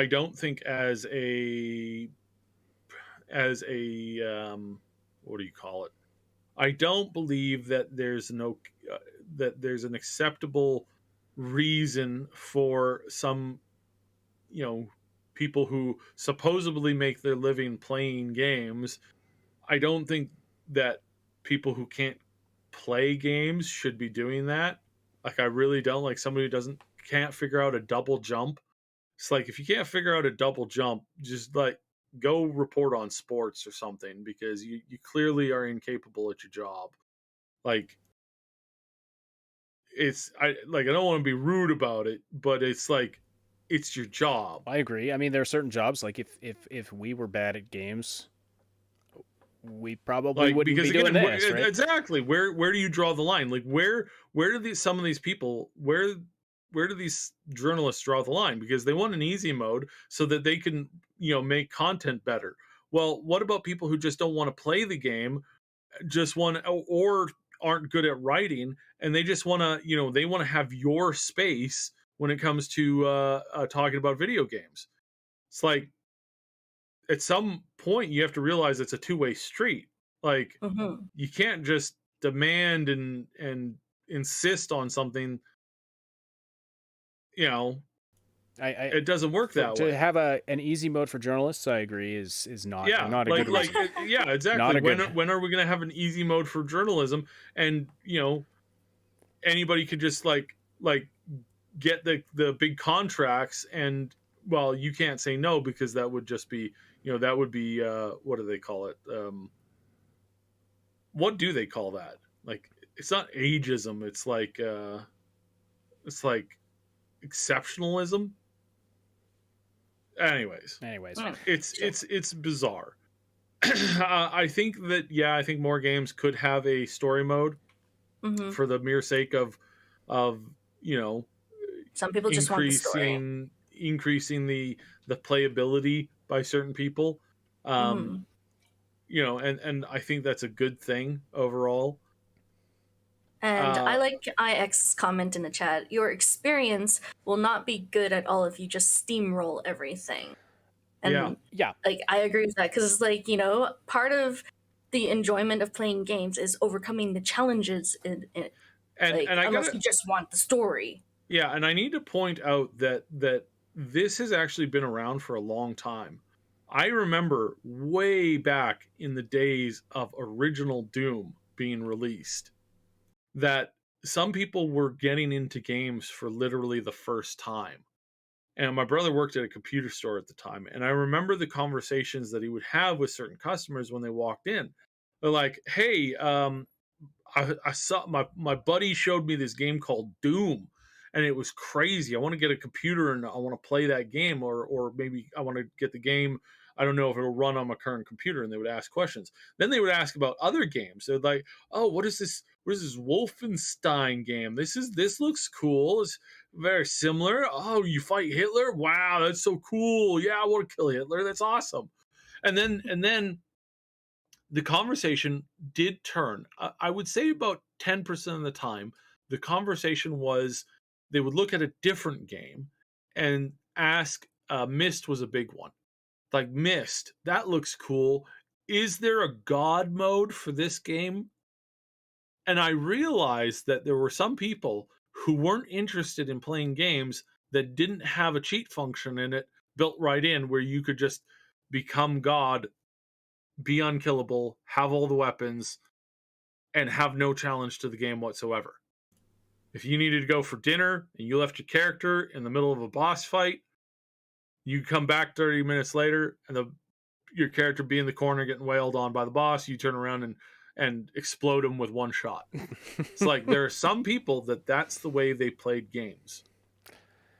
don't think as a what do you call it? I don't believe that there's an acceptable reason for some people who supposedly make their living playing games. I don't think that people who can't play games should be doing that. Like I really don't. Like somebody who can't figure out a double jump. It's like if you can't figure out a double jump, just like go report on sports or something, because you clearly are incapable at your job. Like I don't want to be rude about it, but it's like it's your job. I agree. I mean, there are certain jobs like if we were bad at games, we probably wouldn't be doing this, right? Exactly. Where do you draw the line? Like where do some of these people where do these journalists draw the line? Because they want an easy mode so that they can, make content better. Well, what about people who just don't want to play the game, or aren't good at writing, and they just want to, they want to have your space when it comes to talking about video games? It's like, at some point, you have to realize it's a two-way street. Like, you can't just demand and insist on something. It doesn't work that way. To have an easy mode for journalists, I agree, is not a good reason. Yeah, exactly. When are we going to have an easy mode for journalism? And anybody could just like get the big contracts, and well, you can't say no, because that would just be that would be what do they call it? What do they call that? Like, it's not ageism. It's like exceptionalism. Anyways, it's bizarre. I think more games could have a story mode for the mere sake of some people just want the story. Increasing the playability by certain people. And I think that's a good thing overall. And I like IX's comment in the chat. Your experience will not be good at all if you just steamroll everything. And yeah. Like, I agree with that, because it's like, part of the enjoyment of playing games is overcoming the challenges in it. Unless you just want the story. Yeah, and I need to point out that this has actually been around for a long time. I remember way back in the days of original Doom being released, that some people were getting into games for literally the first time. And my brother worked at a computer store at the time, and I remember the conversations that he would have with certain customers when they walked in. They're like, hey, I saw my buddy showed me this game called Doom, and it was crazy. I want to get a computer and I want to play that game, or maybe I want to get the game. I don't know if it'll run on my current computer. And they would ask questions. Then they would ask about other games. They're like, oh, what is this? What is this Wolfenstein game? This looks cool. very similar. Oh, you fight Hitler? Wow, that's so cool. Yeah, I want to kill Hitler. That's awesome. And then the conversation did turn. I would say about 10% of the time, the conversation was they would look at a different game and ask. Myst was a big one. Like, Myst, that looks cool. Is there a God mode for this game? And I realized that there were some people who weren't interested in playing games that didn't have a cheat function in it built right in, where you could just become God, be unkillable, have all the weapons, and have no challenge to the game whatsoever. If you needed to go for dinner and you left your character in the middle of a boss fight, you come back 30 minutes later and your character be in the corner getting wailed on by the boss, you turn around and explode him with one shot. It's like, there are some people that's the way they played games.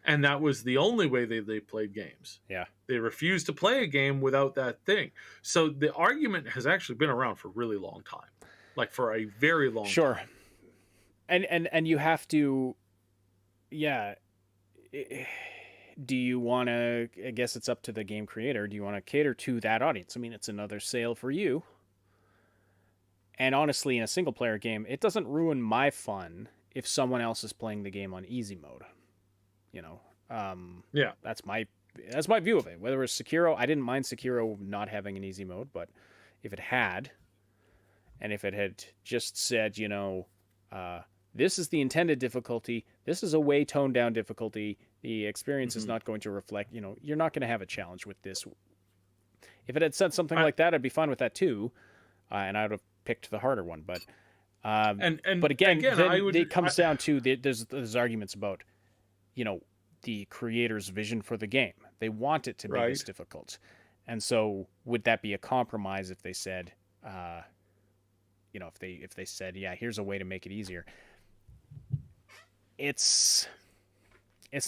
And that was the only way they played games. Yeah. They refused to play a game without that thing. So the argument has actually been around for a really long time. Like, for a very long time. Sure. And you have to, yeah. Do you want to, I guess it's up to the game creator, do you want to cater to that audience? I mean, it's another sale for you. And honestly, in a single player game, it doesn't ruin my fun if someone else is playing the game on easy mode. You know, yeah, that's my view of it. Whether it's Sekiro, I didn't mind Sekiro not having an easy mode, but if it had, and if it had just said, you know, this is the intended difficulty, this is a way toned down difficulty, the experience is not going to reflect, you know, you're not going to have a challenge with this. If it had said something like that, I'd be fine with that too, and I would have picked the harder one. But but again it comes down to there's arguments about, you know, the creator's vision for the game. They want it to be this difficult, and so would that be a compromise if they said, you know, if they said, yeah, here's a way to make it easier. It's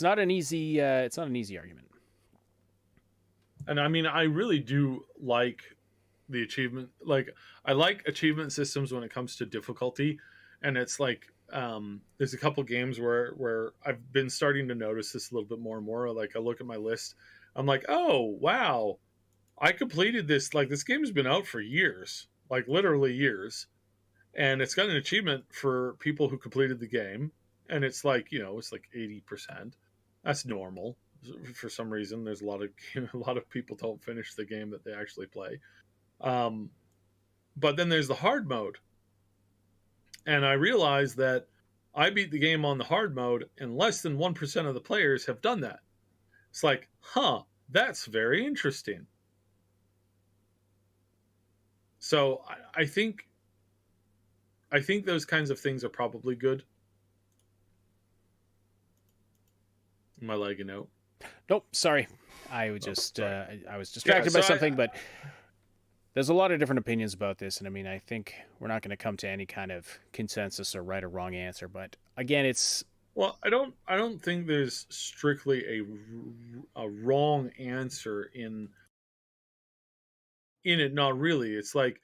not an easy argument. And I mean, I really do like the achievement. Like, I like achievement systems when it comes to difficulty. And it's like, there's a couple games where I've been starting to notice this a little bit more and more. Like, I look at my list, I'm like, oh, wow, I completed this. Like, this game's been out for years, like literally years. And it's got an achievement for people who completed the game. And it's like, you know, it's like 80%. That's normal. For some reason, there's a lot of people don't finish the game that they actually play. But then there's the hard mode. And I realized that I beat the game on the hard mode, and less than 1% of the players have done that. It's like, that's very interesting. So I think those kinds of things are probably good. Am I lagging out? Nope, sorry. I was just I was distracted by something, but there's a lot of different opinions about this, and I mean, I think we're not going to come to any kind of consensus or right or wrong answer. But again, it's I don't think there's strictly a wrong answer in it. Not really. It's like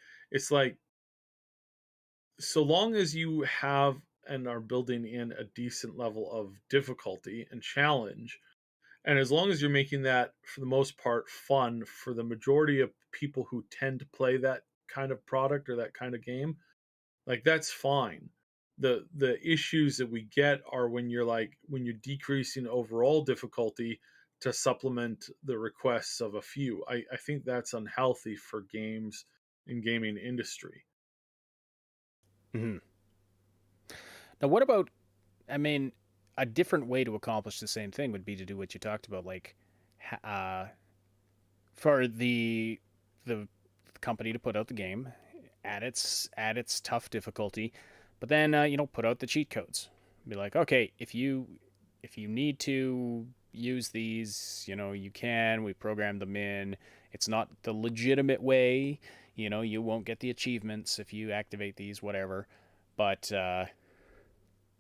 so long as you have and are building in a decent level of difficulty and challenge, and as long as you're making that, for the most part, fun for the majority of people who tend to play that kind of product or that kind of game, like, that's fine. The issues that we get are when you're decreasing overall difficulty to supplement the requests of a few. I think that's unhealthy for games and gaming industry. Mm-hmm. Now, what about, I mean, a different way to accomplish the same thing would be to do what you talked about, like, for the company to put out the game at its tough difficulty, but then you know, put out the cheat codes. Be like, okay, if you need to use these, you know, you can. We program them in. It's not the legitimate way. You know, you won't get the achievements if you activate these, whatever. But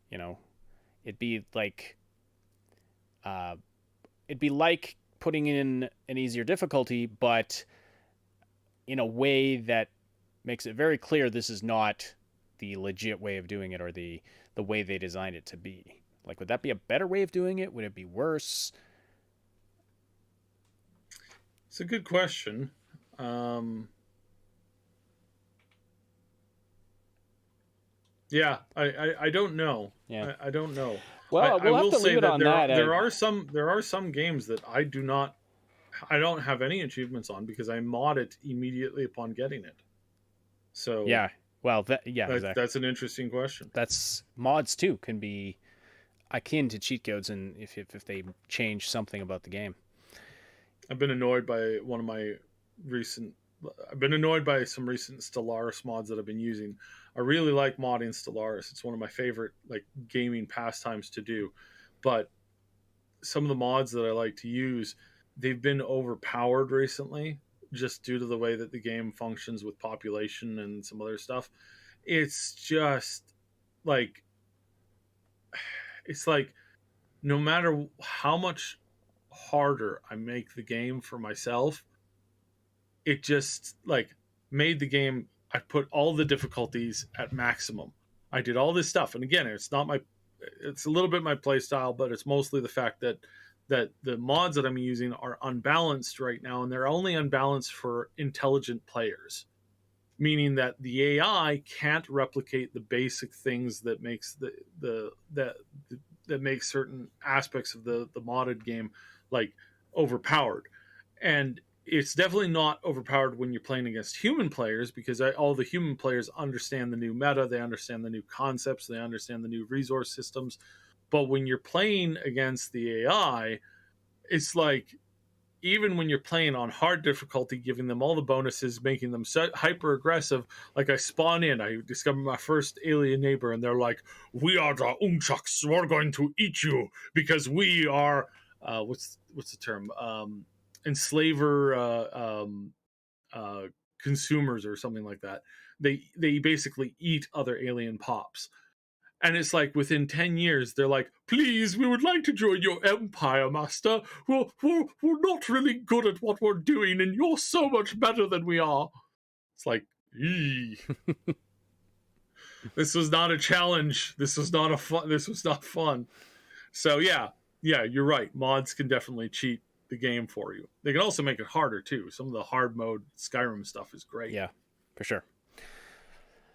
you know, it'd be like putting in an easier difficulty, but in a way that makes it very clear this is not the legit way of doing it, or the way they designed it to be. Like, would that be a better way of doing it? Would it be worse? It's a good question. Yeah, I don't know. Yeah. I don't know. Well, we'll have to leave it on that. There are some games that I don't have any achievements on because I mod it immediately upon getting it. So yeah, well, exactly. That's an interesting question. That's mods too can be akin to cheat codes, and if they change something about the game. I've been annoyed by some recent Stellaris mods that I've been using. I really like modding Stellaris. It's one of my favorite gaming pastimes to do. But some of the mods that I like to use, they've been overpowered recently just due to the way that the game functions with population and some other stuff. It's just it's like no matter how much harder I make the game for myself, it just made the game. I put all the difficulties at maximum. I did all this stuff, and again, it's a little bit my play style, but it's mostly the fact that the mods that I'm using are unbalanced right now, and they're only unbalanced for intelligent players, meaning that the AI can't replicate the basic things that makes that makes certain aspects of the modded game overpowered. And it's definitely not overpowered when you're playing against human players, because all the human players understand the new meta, they understand the new concepts, they understand the new resource systems. But when you're playing against the AI, it's even when you're playing on hard difficulty, giving them all the bonuses, making them hyper aggressive, I spawn in, I discover my first alien neighbor, and they're like, "We are the Unchucks, we're going to eat you because we are," what's the term? Enslaver consumers or something like that. They basically eat other alien pops. And it's within 10 years, they're like, "Please, we would like to join your empire, master. We're not really good at what we're doing, and you're so much better than we are." It's eee. This was not a challenge. This was not fun. So yeah, you're right. Mods can definitely cheat the game for you. They can also make it harder too. Some of the hard mode Skyrim stuff is great. Yeah, for sure.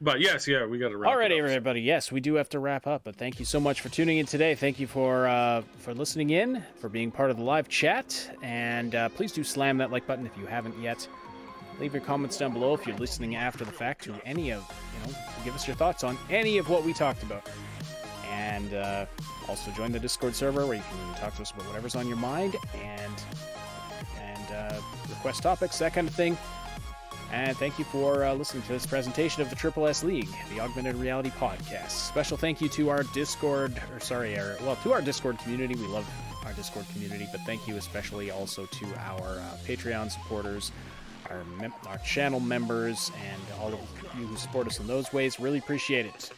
But yes, we got to wrap. All right, it up. everybody. Yes, we do have to wrap up. But thank you so much for tuning in today. Thank you for listening in, for being part of the live chat, and please do slam that like button if you haven't yet. Leave your comments down below if you're listening after the fact to any of, give us your thoughts on any of what we talked about, and also join the Discord server where you can talk to us about whatever's on your mind and request topics, that kind of thing. And thank you for listening to this presentation of the Triple S League, the Augmented Reality Podcast. Special thank you to our Discord community. We love our Discord community, but thank you especially also to our Patreon supporters, our channel members, and all of you who support us in those ways. Really appreciate it.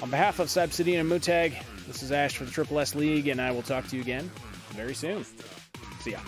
On behalf of Sabsidian and Mutag, this is Ash for the Triple S League, and I will talk to you again very soon. See ya.